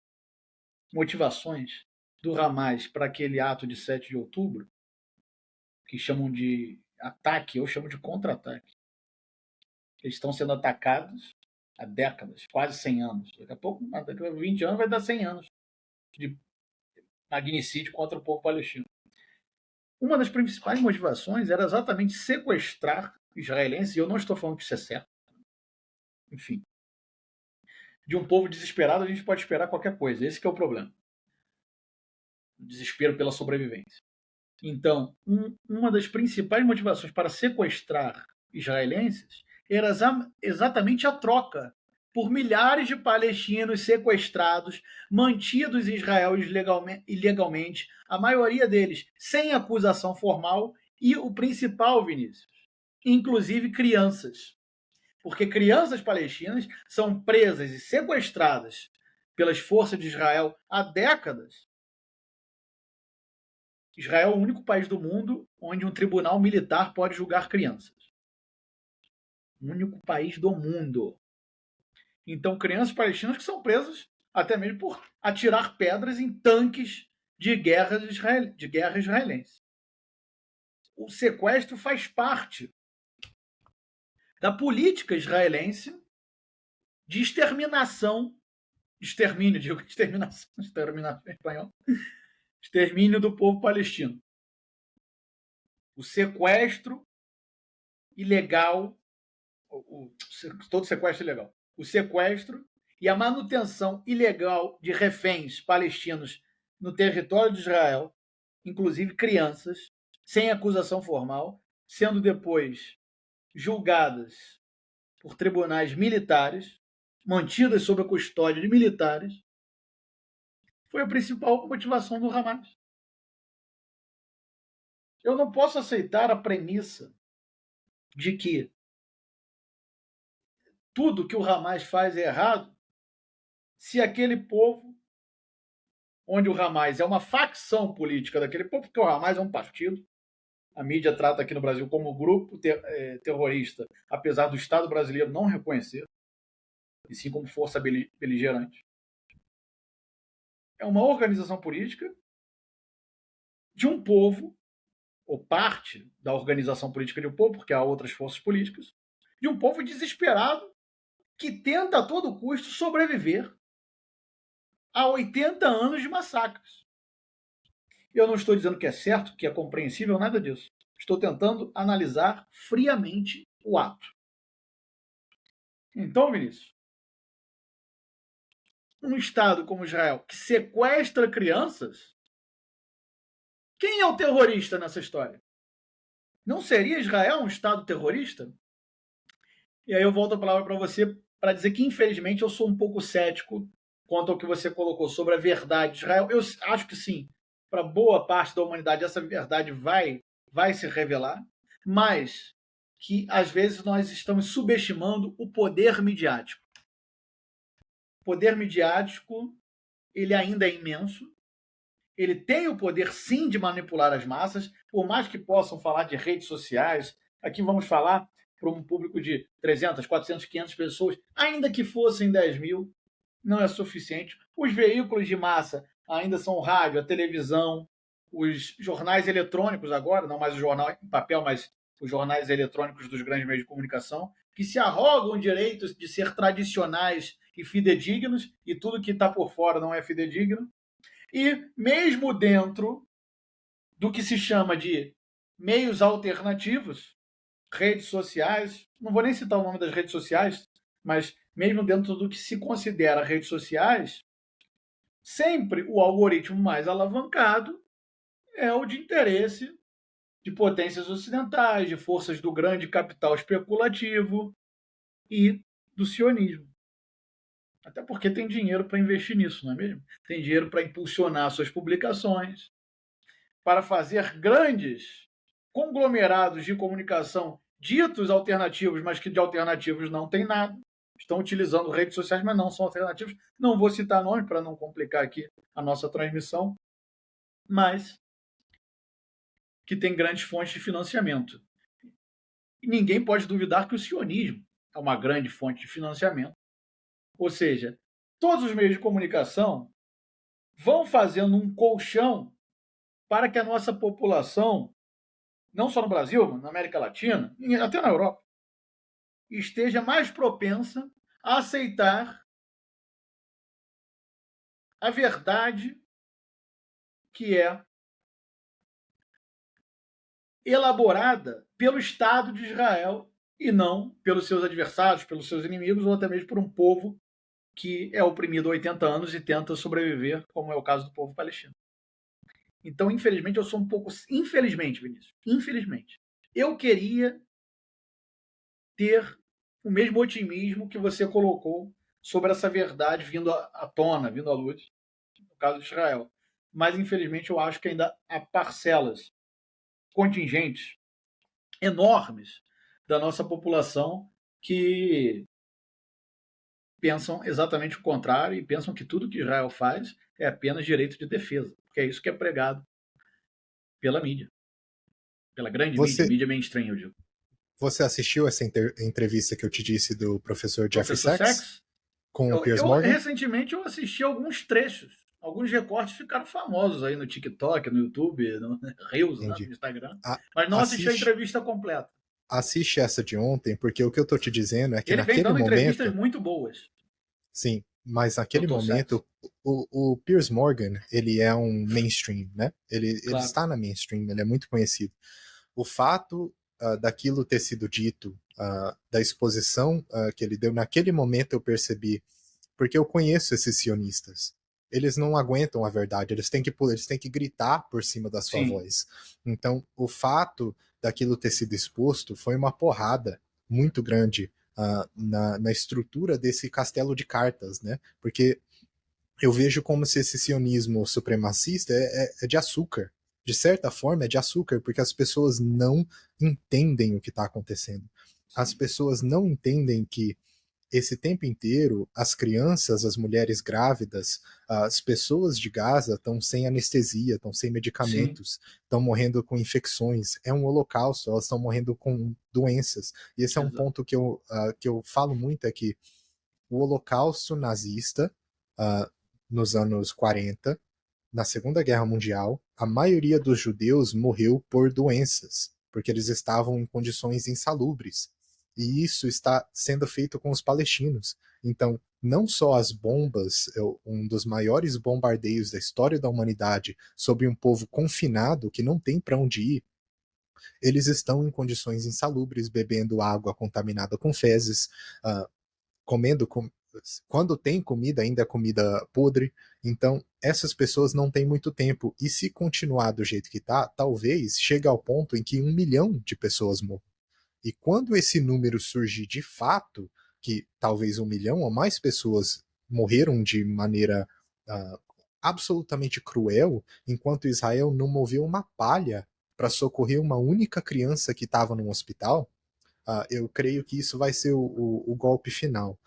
motivações do Hamas para aquele ato de 7 de outubro, que chamam de ataque, eu chamo de contra-ataque. Eles estão sendo atacados há décadas, quase 100 anos. Daqui a pouco, daqui a 20 anos, vai dar 100 anos de magnicídio contra o povo palestino. Uma das principais motivações era exatamente sequestrar israelenses, e eu não estou falando que isso é certo. Enfim, de um povo desesperado a gente pode esperar qualquer coisa. Esse que é o problema. O desespero pela sobrevivência. Então, uma das principais motivações para sequestrar israelenses era exatamente a troca por milhares de palestinos sequestrados, mantidos em Israel ilegalmente, a maioria deles sem acusação formal, e o principal, Vinícius, inclusive crianças. Porque crianças palestinas são presas e sequestradas pelas forças de Israel há décadas. Israel é o único país do mundo onde um tribunal militar pode julgar crianças. O único país do mundo. Então, crianças palestinas que são presas até mesmo por atirar pedras em tanques de guerra israelense. O sequestro faz parte da política israelense de extermínio em espanhol, extermínio do povo palestino. O sequestro ilegal, todo sequestro ilegal, o sequestro e a manutenção ilegal de reféns palestinos no território de Israel, inclusive crianças, sem acusação formal, sendo depois julgadas por tribunais militares, mantidas sob a custódia de militares, foi a principal motivação do Hamas. Eu não posso aceitar a premissa de que tudo que o Hamas faz é errado se aquele povo onde o Hamas é uma facção política daquele povo, porque o Hamas é um partido. A mídia trata aqui no Brasil como grupo terrorista, apesar do Estado brasileiro não reconhecer, e sim como força beligerante. É uma organização política de um povo, ou parte da organização política de um povo, porque há outras forças políticas, de um povo desesperado que tenta a todo custo sobreviver a 80 anos de massacres. Eu não estou dizendo que é certo, que é compreensível, nada disso. Estou tentando analisar friamente o ato. Então, Vinícius, um Estado como Israel que sequestra crianças, quem é o terrorista nessa história? Não seria Israel um Estado terrorista? E aí eu volto a palavra para você para dizer que, infelizmente, eu sou um pouco cético quanto ao que você colocou sobre a verdade de Israel. Eu acho que sim, para boa parte da humanidade, essa verdade vai se revelar, mas que, às vezes, nós estamos subestimando o poder midiático. O poder midiático, ele ainda é imenso, ele tem o poder, sim, de manipular as massas, por mais que possam falar de redes sociais. Aqui vamos falar para um público de 300, 400, 500 pessoas, ainda que fossem 10 mil, não é suficiente. Os veículos de massa ainda são o rádio, a televisão, os jornais eletrônicos agora, não mais o jornal em papel, mas os jornais eletrônicos dos grandes meios de comunicação, que se arrogam o direito de ser tradicionais e fidedignos, e tudo que está por fora não é fidedigno. E mesmo dentro do que se chama de meios alternativos, redes sociais, não vou nem citar o nome das redes sociais, mas mesmo dentro do que se considera redes sociais, sempre o algoritmo mais alavancado é o de interesse de potências ocidentais, de forças do grande capital especulativo e do sionismo. Até porque tem dinheiro para investir nisso, não é mesmo? Tem dinheiro para impulsionar suas publicações, para fazer grandes conglomerados de comunicação ditos alternativos, mas que de alternativos não tem nada. Estão utilizando redes sociais, mas não são alternativos. Não vou citar nomes para não complicar aqui a nossa transmissão, mas que tem grandes fontes de financiamento. E ninguém pode duvidar que o sionismo é uma grande fonte de financiamento. Ou seja, todos os meios de comunicação vão fazendo um colchão para que a nossa população, não só no Brasil, mas na América Latina, e até na Europa, esteja mais propensa a aceitar a verdade que é elaborada pelo Estado de Israel e não pelos seus adversários, pelos seus inimigos, ou até mesmo por um povo que é oprimido há 80 anos e tenta sobreviver, como é o caso do povo palestino. Então, infelizmente, eu sou um pouco... Infelizmente, Vinícius, infelizmente. Eu queria ter o mesmo otimismo que você colocou sobre essa verdade vindo à tona, vindo à luz, no caso de Israel. Mas, infelizmente, eu acho que ainda há parcelas, contingentes, enormes da nossa população que pensam exatamente o contrário e pensam que tudo que Israel faz é apenas direito de defesa, porque é isso que é pregado pela mídia, pela grande mídia, Você, mídia mainstream, eu digo. você assistiu essa entrevista que eu te disse do professor Jeffrey Professor Sachs Sachs, com o Piers Morgan? recentemente eu assisti alguns trechos, alguns recortes ficaram famosos aí no TikTok, no YouTube, no Reels, né, no Instagram, mas não assisti a entrevista completa. Assiste essa de ontem, porque o que eu tô te dizendo é que ele vem dando entrevistas muito boas. Sim, mas naquele momento, o Piers Morgan, ele é um mainstream, né? Ele está na mainstream, ele é muito conhecido. O fato daquilo ter sido dito, da exposição que ele deu, naquele momento eu percebi, porque eu conheço esses sionistas. Eles não aguentam a verdade, eles têm que gritar por cima da sua voz. Então, o fato daquilo ter sido exposto foi uma porrada muito grande na estrutura desse castelo de cartas, né? Porque eu vejo como se esse sionismo supremacista é de açúcar. De certa forma, é de açúcar, porque as pessoas não entendem o que está acontecendo. As pessoas não entendem que esse tempo inteiro, as crianças, as mulheres grávidas, as pessoas de Gaza estão sem anestesia, estão sem Sim, medicamentos, estão morrendo com infecções. É um holocausto, elas estão morrendo com doenças. E esse é um exato. ponto que eu falo muito, é que o holocausto nazista, uh, nos anos 40, na Segunda Guerra Mundial, a maioria dos judeus morreu por doenças, porque eles estavam em condições insalubres. E isso está sendo feito com os palestinos. Então, não só as bombas, um dos maiores bombardeios da história da humanidade sobre um povo confinado que não tem para onde ir, eles estão em condições insalubres, bebendo água contaminada com fezes, comendo quando tem comida, ainda é comida podre. Então, essas pessoas não têm muito tempo. E se continuar do jeito que tá, talvez chegue ao ponto em que 1 milhão de pessoas morram. E quando esse número surgir de fato, que talvez 1 milhão ou mais pessoas morreram de maneira uh, absolutamente cruel, enquanto Israel não moveu uma palha para socorrer uma única criança que estava no hospital, eu creio que isso vai ser o golpe final.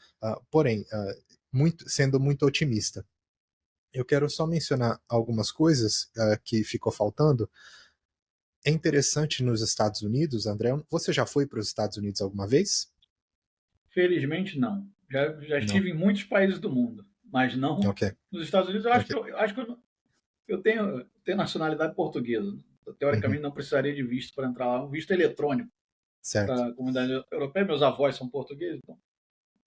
Porém, sendo muito otimista, eu quero só mencionar algumas coisas que ficou faltando. É interessante nos Estados Unidos, André. Você já foi para os Estados Unidos alguma vez? Felizmente, não. Já Não. estive em muitos países do mundo, mas não Ok, nos Estados Unidos. Eu acho ok. que eu tenho nacionalidade portuguesa. Uhum. Teoricamente, não precisaria de visto para entrar lá. Um visto eletrônico Certo, para a comunidade europeia. Meus avós são portugueses, então,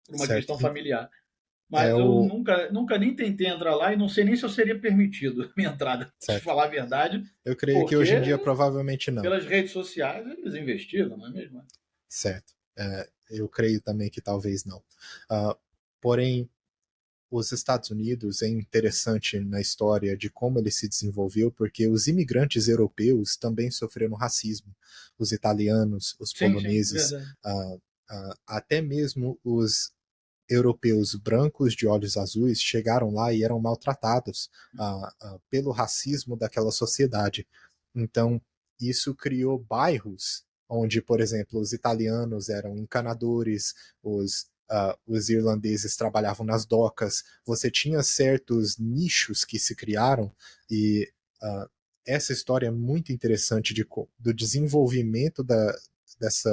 por uma certo. questão familiar. É Mas eu o nunca nem tentei entrar lá e não sei nem se eu seria permitido minha entrada, te certo. falar a verdade, Eu creio que hoje em dia porque provavelmente não. pelas redes sociais eles investigam, não é mesmo? Certo. Eu creio também que talvez não. Uh, porém, os Estados Unidos é interessante na história de como ele se desenvolveu, porque os imigrantes europeus também sofreram racismo. Os italianos, os Sim, sim, poloneses, verdade. até mesmo os europeus brancos de olhos azuis chegaram lá e eram maltratados pelo racismo daquela sociedade. Então, isso criou bairros onde, por exemplo, os italianos eram encanadores, os irlandeses trabalhavam nas docas, você tinha certos nichos que se criaram e uh, essa história é muito interessante do desenvolvimento dessa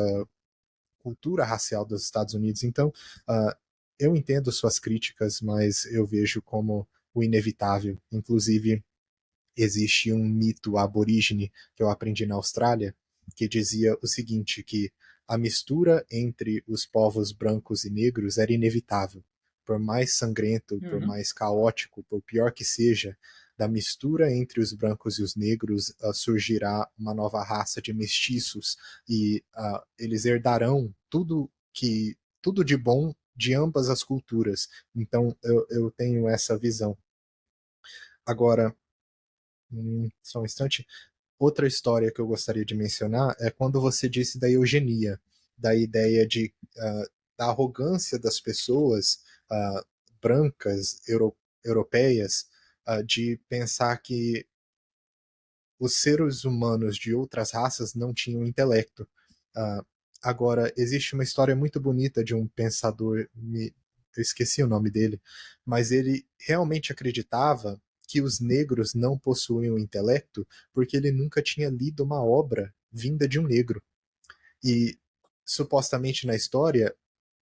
cultura racial dos Estados Unidos. Então, uh, eu entendo suas críticas, mas eu vejo como o inevitável. Inclusive, existe um mito aborígene que eu aprendi na Austrália que dizia o seguinte, que a mistura entre os povos brancos e negros era inevitável. Por mais sangrento, por Uhum. mais caótico, por pior que seja, da mistura entre os brancos e os negros surgirá uma nova raça de mestiços e eles herdarão tudo de bom de ambas as culturas. Então eu tenho essa visão. Agora, só um instante. Outra história que eu gostaria de mencionar é quando você disse da eugenia, da ideia da arrogância das pessoas brancas, europeias, de pensar que os seres humanos de outras raças não tinham intelecto. Uh, Agora, existe uma história muito bonita de um pensador, eu esqueci o nome dele, mas ele realmente acreditava que os negros não possuíam intelecto porque ele nunca tinha lido uma obra vinda de um negro. E supostamente na história,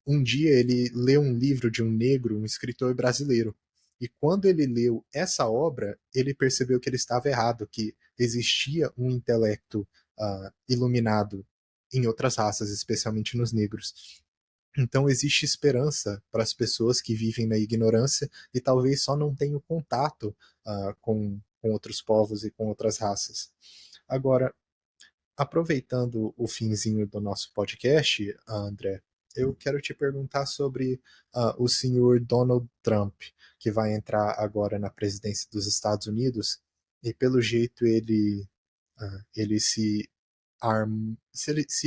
um dia ele leu um livro de um negro, um escritor brasileiro. E quando ele leu essa obra, ele percebeu que ele estava errado, que existia um intelecto iluminado em outras raças, especialmente nos negros. Então existe esperança para as pessoas que vivem na ignorância e talvez só não tenham contato com outros povos e com outras raças. Agora, aproveitando o finzinho do nosso podcast, André, eu quero te perguntar sobre o senhor Donald Trump, que vai entrar agora na presidência dos Estados Unidos, e pelo jeito ele ele se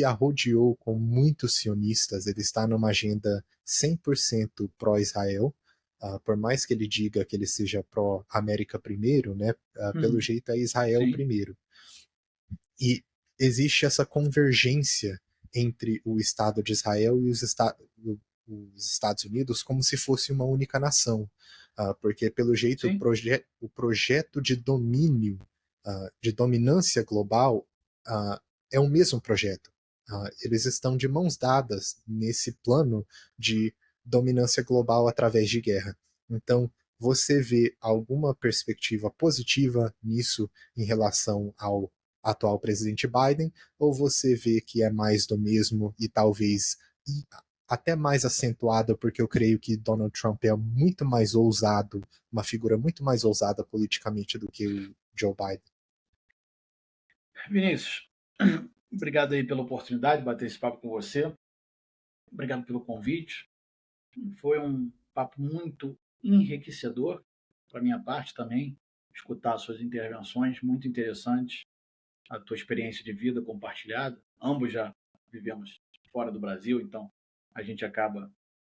arrodeou com muitos sionistas, ele está numa agenda 100% pró-Israel, por mais que ele diga que ele seja pró-América primeiro, né, pelo Uhum. jeito é Israel Sim. primeiro. E existe essa convergência entre o Estado de Israel e os Estados Unidos como se fosse uma única nação, porque pelo jeito Sim. o projeto de domínio, de dominância global, é o mesmo projeto. Eles estão de mãos dadas nesse plano de dominância global através de guerra. Então, você vê alguma perspectiva positiva nisso em relação ao atual presidente Biden, ou você vê que é mais do mesmo e talvez até mais acentuada, porque eu creio que Donald Trump é muito mais ousado, uma figura muito mais ousada politicamente do que o Joe Biden? Vinícius, obrigado aí pela oportunidade de bater esse papo com você. Obrigado pelo convite. Foi um papo muito enriquecedor para minha parte também, escutar suas intervenções muito interessantes, a tua experiência de vida compartilhada. Ambos já vivemos fora do Brasil, então a gente acaba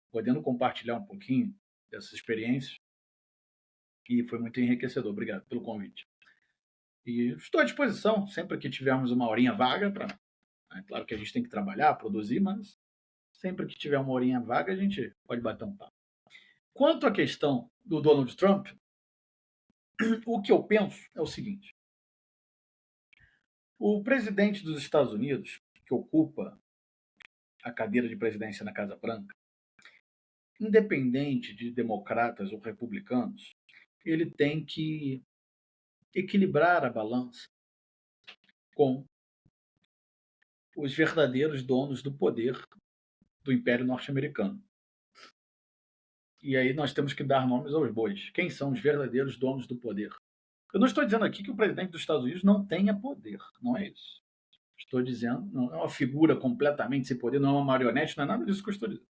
podendo compartilhar um pouquinho dessas experiências e foi muito enriquecedor. Obrigado pelo convite. E estou à disposição sempre que tivermos uma horinha vaga para. É claro que a gente tem que trabalhar, produzir, mas sempre que tiver uma horinha vaga a gente pode bater um papo. Quanto à questão do Donald Trump, o que eu penso é o seguinte: o presidente dos Estados Unidos, que ocupa a cadeira de presidência na Casa Branca, independente de democratas ou republicanos, ele tem que equilibrar a balança com os verdadeiros donos do poder do Império Norte-Americano. E aí nós temos que dar nomes aos bois. Quem são os verdadeiros donos do poder? Eu não estou dizendo aqui que o presidente dos Estados Unidos não tenha poder, não é isso. Estou dizendo, não é uma figura completamente sem poder, não é uma marionete, não é nada disso que eu estou dizendo.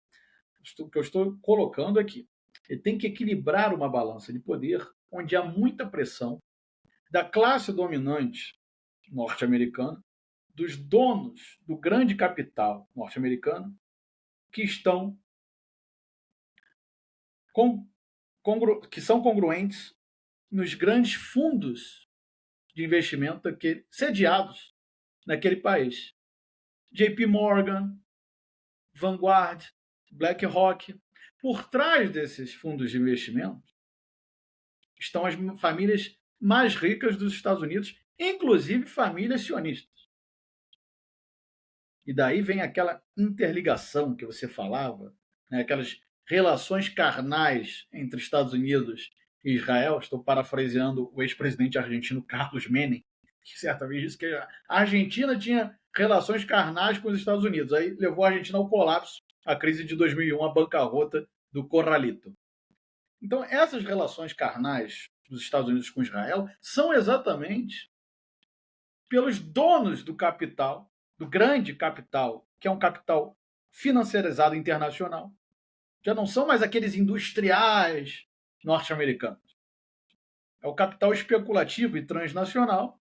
O que eu estou colocando aqui, ele tem que equilibrar uma balança de poder onde há muita pressão da classe dominante norte-americana, dos donos do grande capital norte-americano, que estão que são congruentes nos grandes fundos de investimento sediados naquele país. JP Morgan, Vanguard, BlackRock. Por trás desses fundos de investimento estão as famílias mais ricas dos Estados Unidos, inclusive famílias sionistas. E daí vem aquela interligação que você falava, né? Aquelas relações carnais entre Estados Unidos e Israel. Estou parafraseando o ex-presidente argentino Carlos Menem, que certa vez disse que a Argentina tinha relações carnais com os Estados Unidos. Aí levou a Argentina ao colapso, a crise de 2001, a bancarrota do Corralito. Então, essas relações carnais dos Estados Unidos com Israel são exatamente pelos donos do capital, do grande capital, que é um capital financiarizado internacional. Já não são mais aqueles industriais norte-americanos. É o capital especulativo e transnacional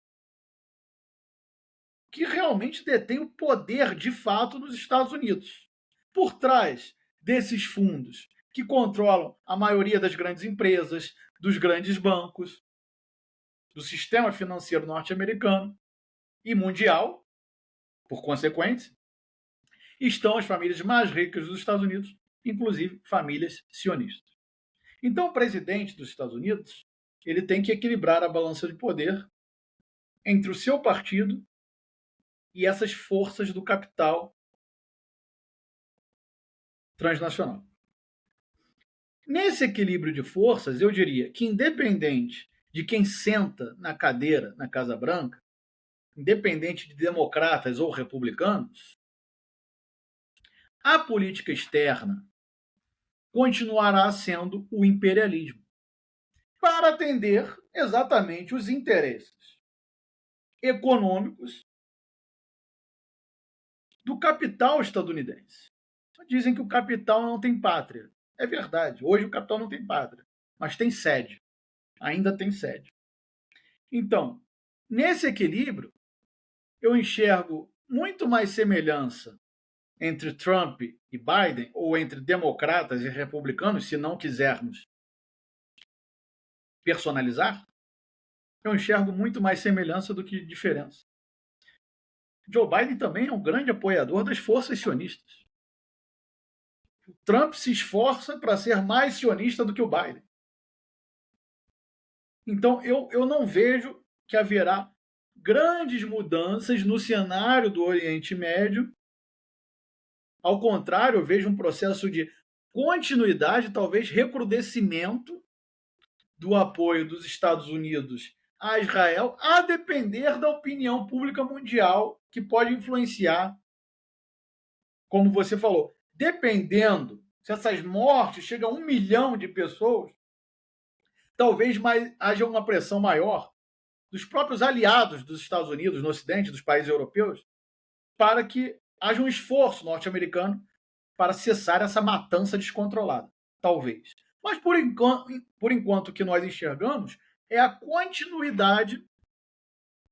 que realmente detém o poder de fato nos Estados Unidos. Por trás desses fundos que controlam a maioria das grandes empresas, dos grandes bancos, do sistema financeiro norte-americano e mundial, por consequência, estão as famílias mais ricas dos Estados Unidos, inclusive famílias sionistas. Então, o presidente dos Estados Unidos ele tem que equilibrar a balança de poder entre o seu partido e essas forças do capital transnacional. Nesse equilíbrio de forças, eu diria que, independente de quem senta na cadeira na Casa Branca, independente de democratas ou republicanos, a política externa continuará sendo o imperialismo, para atender exatamente os interesses econômicos do capital estadunidense. Dizem que o capital não tem pátria. É verdade, hoje o capital não tem pátria, mas tem sede. Ainda tem sede. Então, nesse equilíbrio, eu enxergo muito mais semelhança entre Trump e Biden, ou entre democratas e republicanos, se não quisermos personalizar, eu enxergo muito mais semelhança do que diferença. Joe Biden também é um grande apoiador das forças sionistas. O Trump se esforça para ser mais sionista do que o Biden. Então, eu não vejo que haverá grandes mudanças no cenário do Oriente Médio. Ao contrário, eu vejo um processo de continuidade, talvez recrudescimento do apoio dos Estados Unidos a Israel, a depender da opinião pública mundial, que pode influenciar, como você falou, dependendo se essas mortes chegam a 1 milhão de pessoas, talvez haja uma pressão maior dos próprios aliados dos Estados Unidos no Ocidente, dos países europeus, para que haja um esforço norte-americano para cessar essa matança descontrolada. Talvez. Mas, por enquanto, o que nós enxergamos é a continuidade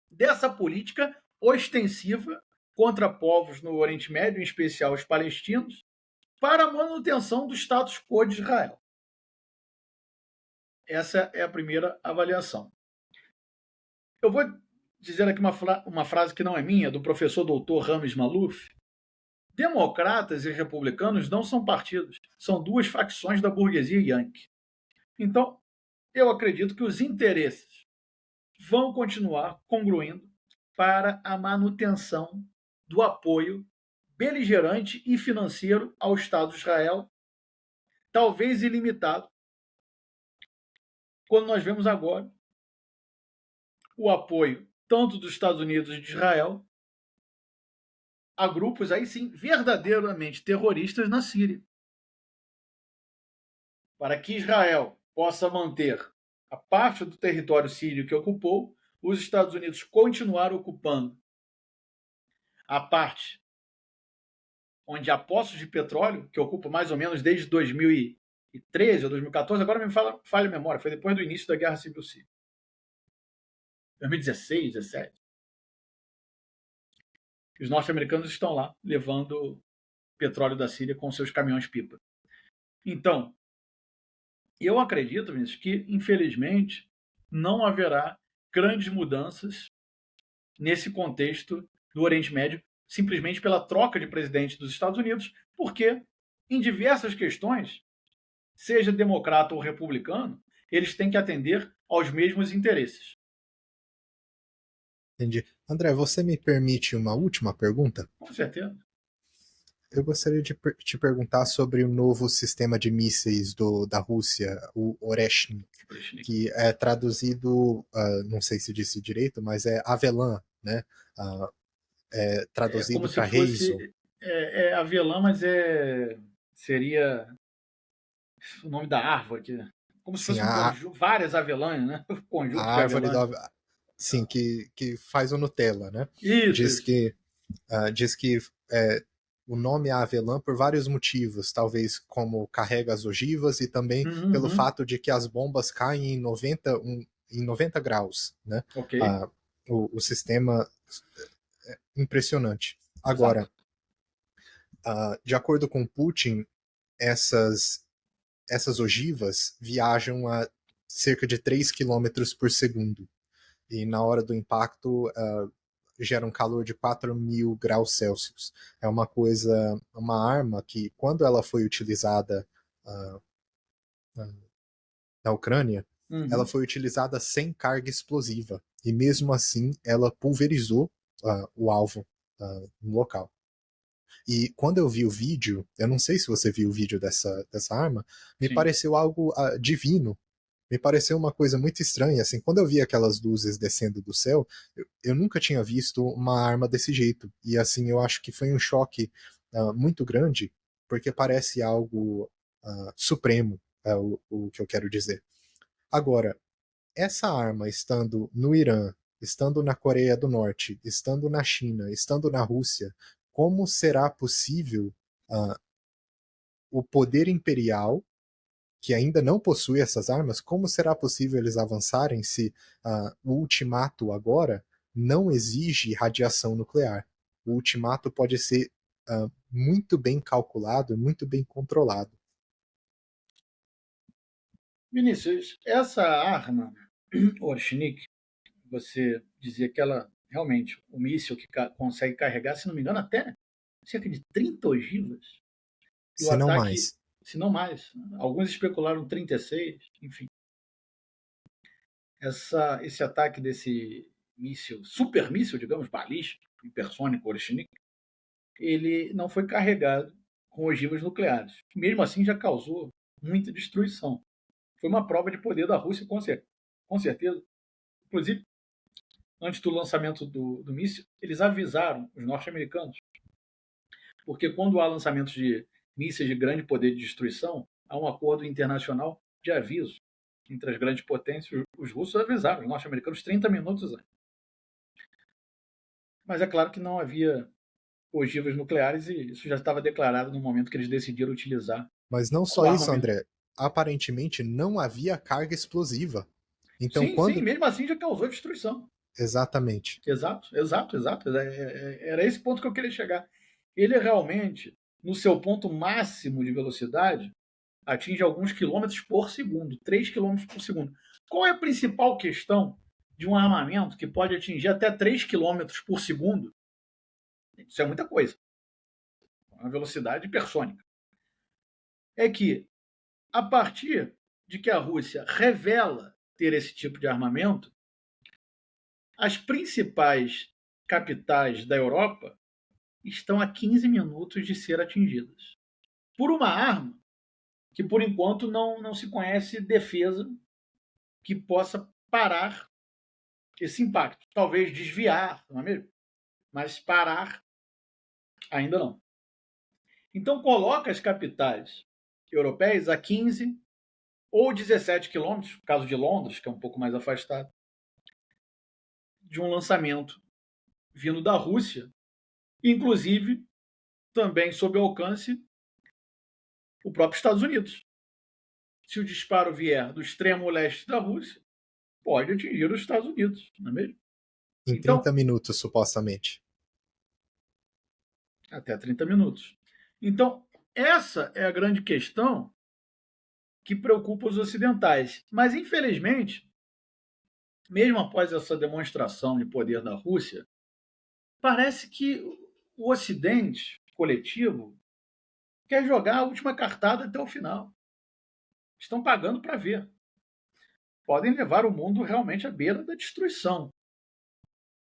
dessa política ostensiva contra povos no Oriente Médio, em especial os palestinos, para a manutenção do status quo de Israel. Essa é a primeira avaliação. Eu vou dizer aqui uma frase que não é minha, do professor doutor Rami Maluf. Democratas e republicanos não são partidos, são duas facções da burguesia yankee. Então, eu acredito que os interesses vão continuar congruindo para a manutenção do apoio beligerante e financeiro ao Estado de Israel, talvez ilimitado, quando nós vemos agora o apoio tanto dos Estados Unidos e de Israel a grupos aí sim verdadeiramente terroristas na Síria. Para que Israel possa manter a parte do território sírio que ocupou, os Estados Unidos continuaram ocupando a parte onde há poços de petróleo, que ocupa mais ou menos desde 2013 ou 2014, agora me falha a memória, foi depois do início da Guerra Civil Síria. 2016, 2017. Os norte-americanos estão lá levando petróleo da Síria com seus caminhões-pipa. Então, eu acredito, Vinícius, que, infelizmente, não haverá grandes mudanças nesse contexto do Oriente Médio, simplesmente pela troca de presidente dos Estados Unidos, porque, em diversas questões, seja democrata ou republicano, eles têm que atender aos mesmos interesses. Entendi. André, você me permite uma última pergunta? Com certeza. Eu gostaria de te perguntar sobre o novo sistema de mísseis da Rússia, o Oreshnik, que é traduzido, não sei se disse direito, mas é Avelã, né? É traduzido para Reizo. É avelã, mas seria o nome da árvore, como se Sim, fosse um conjunto, várias avelãs, né? Um conjunto a de árvore avelãs. sim, que faz o Nutella, né? Isso. Diz que o nome é avelã por vários motivos, talvez como carrega as ogivas e também pelo fato de que as bombas caem em 90 graus, né? Ok. O sistema é impressionante. Agora, de acordo com Putin, essas ogivas viajam a cerca de 3 quilômetros por segundo. E na hora do impacto gera um calor de 4.000 graus Celsius. É uma arma que, quando ela foi utilizada na Ucrânia, ela foi utilizada sem carga explosiva. E mesmo assim, ela pulverizou o alvo no local. E quando eu vi o vídeo, eu não sei se você viu o vídeo dessa arma, me pareceu algo divino. Me pareceu uma coisa muito estranha, assim, quando eu vi aquelas luzes descendo do céu, eu nunca tinha visto uma arma desse jeito, e assim, eu acho que foi um choque muito grande, porque parece algo supremo, é o que eu quero dizer. Agora, essa arma estando no Irã, estando na Coreia do Norte, estando na China, estando na Rússia, como será possível o poder imperial que ainda não possui essas armas, como será possível eles avançarem se o ultimato agora não exige radiação nuclear? O ultimato pode ser muito bem calculado e muito bem controlado. Vinícius, essa arma, Orshnik, você dizia que ela realmente, o míssil que consegue carregar, se não me engano, até cerca de 30 ogivas. E o Se não ataque, mais. se não mais, alguns especularam 36, enfim. Esse ataque desse míssil, super míssil, digamos, balístico, hipersônico, Oreshnik, ele não foi carregado com ogivas nucleares. Mesmo assim, já causou muita destruição. Foi uma prova de poder da Rússia, com certeza. Inclusive, antes do lançamento do míssil, eles avisaram os norte-americanos, porque quando há lançamentos de mísseis de grande poder de destruição, há um acordo internacional de aviso entre as grandes potências. Os russos avisaram os norte-americanos 30 minutos antes. Mas é claro que não havia ogivas nucleares e isso já estava declarado no momento que eles decidiram utilizar Mas não o só isso, armamento. André. Aparentemente não havia carga explosiva. Então, Sim, sim, quando. mesmo assim já causou destruição. Exatamente. Exato, exato, exato. Era esse ponto que eu queria chegar. Ele realmente, no seu ponto máximo de velocidade, atinge alguns quilômetros por segundo, 3 quilômetros por segundo. Qual é a principal questão de um armamento que pode atingir até 3 quilômetros por segundo? Isso é muita coisa. Uma velocidade hipersônica. É que, a partir de que a Rússia revela ter esse tipo de armamento, as principais capitais da Europa estão a 15 minutos de ser atingidas. Por uma arma que, por enquanto, não se conhece defesa que possa parar esse impacto. Talvez desviar, não é mesmo? Mas parar, ainda não. Então, coloca as capitais europeias a 15 ou 17 quilômetros, no caso de Londres, que é um pouco mais afastado, de um lançamento vindo da Rússia, inclusive também sob o alcance o próprio Estados Unidos. Se o disparo vier do extremo leste da Rússia, pode atingir os Estados Unidos, não é mesmo? Em Então, 30 minutos, supostamente. até 30 minutos. Então, essa é a grande questão que preocupa os ocidentais. Mas, infelizmente, mesmo após essa demonstração de poder da Rússia, parece que o Ocidente coletivo quer jogar a última cartada até o final. Estão pagando para ver. Podem levar o mundo realmente à beira da destruição.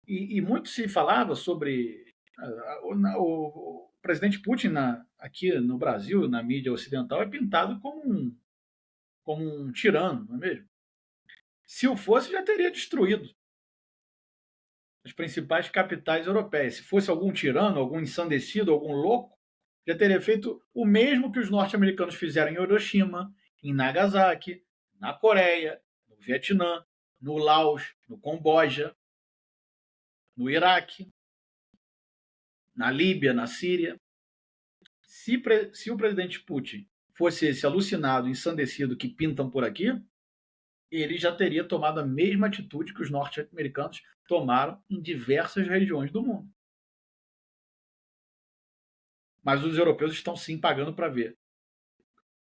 E muito se falava sobre o presidente Putin aqui no Brasil, na mídia ocidental, é pintado como um tirano, não é mesmo? Se o fosse, já teria destruído as principais capitais europeias. Se fosse algum tirano, algum ensandecido, algum louco, já teria feito o mesmo que os norte-americanos fizeram em Hiroshima, em Nagasaki, na Coreia, no Vietnã, no Laos, no Camboja, no Iraque, na Líbia, na Síria. Se o presidente Putin fosse esse alucinado, ensandecido que pintam por aqui, ele já teria tomado a mesma atitude que os norte-americanos tomaram em diversas regiões do mundo. Mas os europeus estão sim pagando para ver.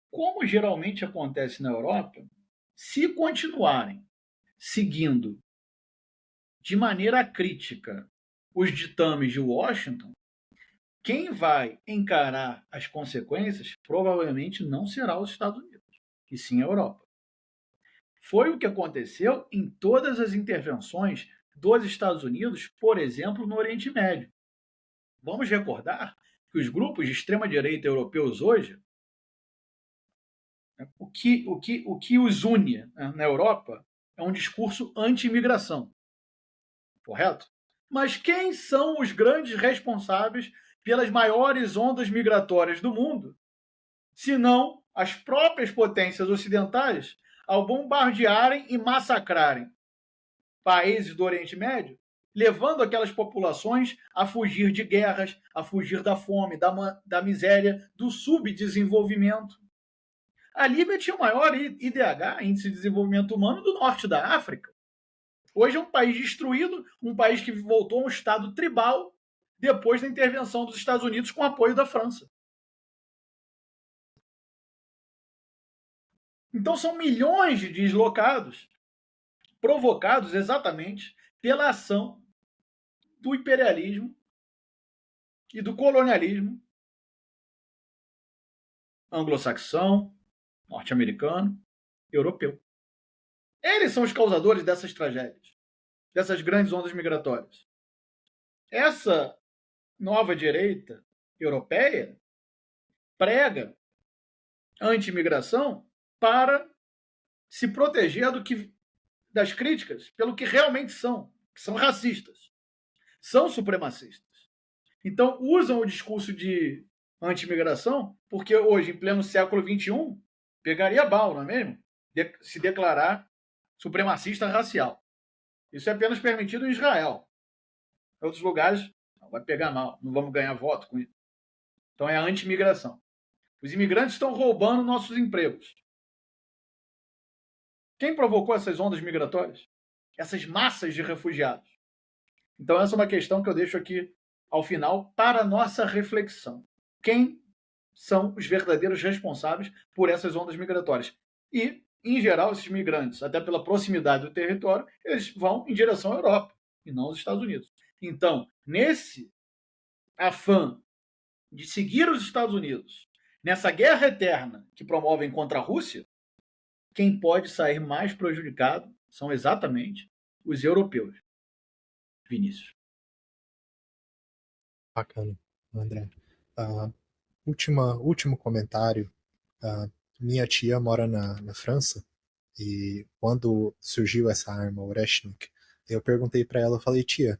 Como geralmente acontece na Europa, se continuarem seguindo de maneira crítica os ditames de Washington, quem vai encarar as consequências provavelmente não será os Estados Unidos, e sim a Europa. Foi o que aconteceu em todas as intervenções dos Estados Unidos, por exemplo, no Oriente Médio. Vamos recordar que os grupos de extrema-direita europeus hoje, o que os une, né, na Europa é um discurso anti-imigração, correto? Mas quem são os grandes responsáveis pelas maiores ondas migratórias do mundo, se não as próprias potências ocidentais, ao bombardearem e massacrarem países do Oriente Médio, levando aquelas populações a fugir de guerras, a fugir da fome, da miséria, do subdesenvolvimento. A Líbia tinha o maior IDH, Índice de Desenvolvimento Humano, do norte da África. Hoje é um país destruído, um país que voltou a um estado tribal depois da intervenção dos Estados Unidos com apoio da França. Então são milhões de deslocados provocados exatamente pela ação do imperialismo e do colonialismo anglo-saxão, norte-americano, europeu. Eles são os causadores dessas tragédias, dessas grandes ondas migratórias. Essa nova direita europeia prega anti-imigração para se proteger das críticas pelo que realmente são, que são racistas, são supremacistas. Então, usam o discurso de anti-imigração porque hoje, em pleno século XXI, pegaria mal, não é mesmo? Se declarar supremacista racial. Isso é apenas permitido em Israel. Em outros lugares, não, vai pegar mal, não vamos ganhar voto com isso. Então, é a anti-imigração. Os imigrantes estão roubando nossos empregos. Quem provocou essas ondas migratórias? Essas massas de refugiados. Então, essa é uma questão que eu deixo aqui ao final para a nossa reflexão. Quem são os verdadeiros responsáveis por essas ondas migratórias? E, em geral, esses migrantes, até pela proximidade do território, eles vão em direção à Europa e não aos Estados Unidos. Então, nesse afã de seguir os Estados Unidos, nessa guerra eterna que promovem contra a Rússia, quem pode sair mais prejudicado são exatamente os europeus. Vinícius. Bacana, André. Último comentário. Minha tia mora na França e quando surgiu essa arma, o Oreshnik, eu perguntei para ela, eu falei, tia,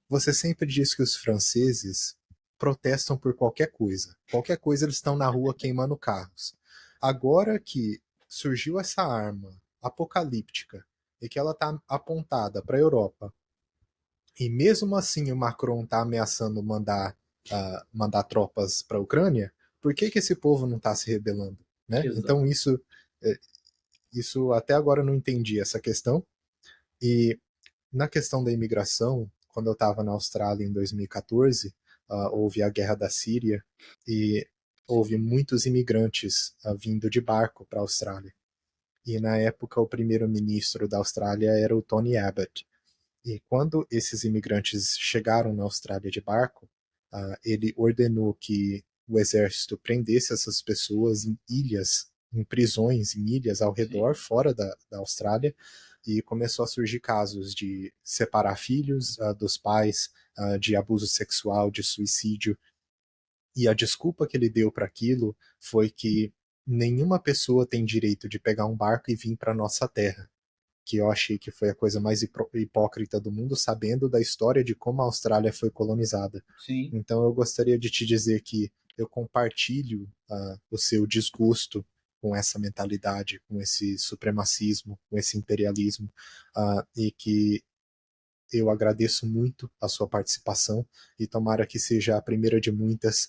você sempre diz que os franceses protestam por qualquer coisa. Qualquer coisa eles estão na rua queimando carros. Agora que surgiu essa arma apocalíptica e que ela está apontada para a Europa, e mesmo assim o Macron está ameaçando mandar tropas para a Ucrânia, por que esse povo não está se rebelando? Né? Então isso até agora eu não entendi essa questão. E na questão da imigração, quando eu estava na Austrália em 2014, houve a guerra da Síria e houve muitos imigrantes vindo de barco para a Austrália. E na época o primeiro-ministro da Austrália era o Tony Abbott. E quando esses imigrantes chegaram na Austrália de barco, ele ordenou que o exército prendesse essas pessoas em ilhas, em prisões, em ilhas ao redor, fora da Austrália, e começou a surgir casos de separar filhos dos pais, de abuso sexual, de suicídio. E a desculpa que ele deu para aquilo foi que nenhuma pessoa tem direito de pegar um barco e vir para nossa terra. Que eu achei que foi a coisa mais hipócrita do mundo, sabendo da história de como a Austrália foi colonizada. Sim. Então eu gostaria de te dizer que eu compartilho o seu desgosto com essa mentalidade, com esse supremacismo, com esse imperialismo, e que eu agradeço muito a sua participação e tomara que seja a primeira de muitas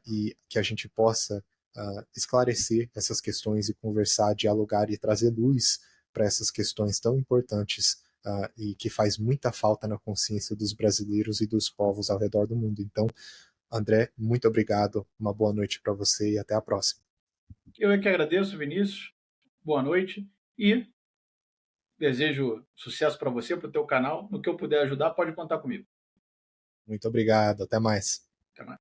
e que a gente possa esclarecer essas questões e conversar, dialogar e trazer luz para essas questões tão importantes e que faz muita falta na consciência dos brasileiros e dos povos ao redor do mundo. Então, André, muito obrigado, uma boa noite para você e até a próxima. Eu é que agradeço, Vinícius. Boa noite e desejo sucesso para você, para o teu canal. No que eu puder ajudar, pode contar comigo. Muito obrigado, até mais. Até mais.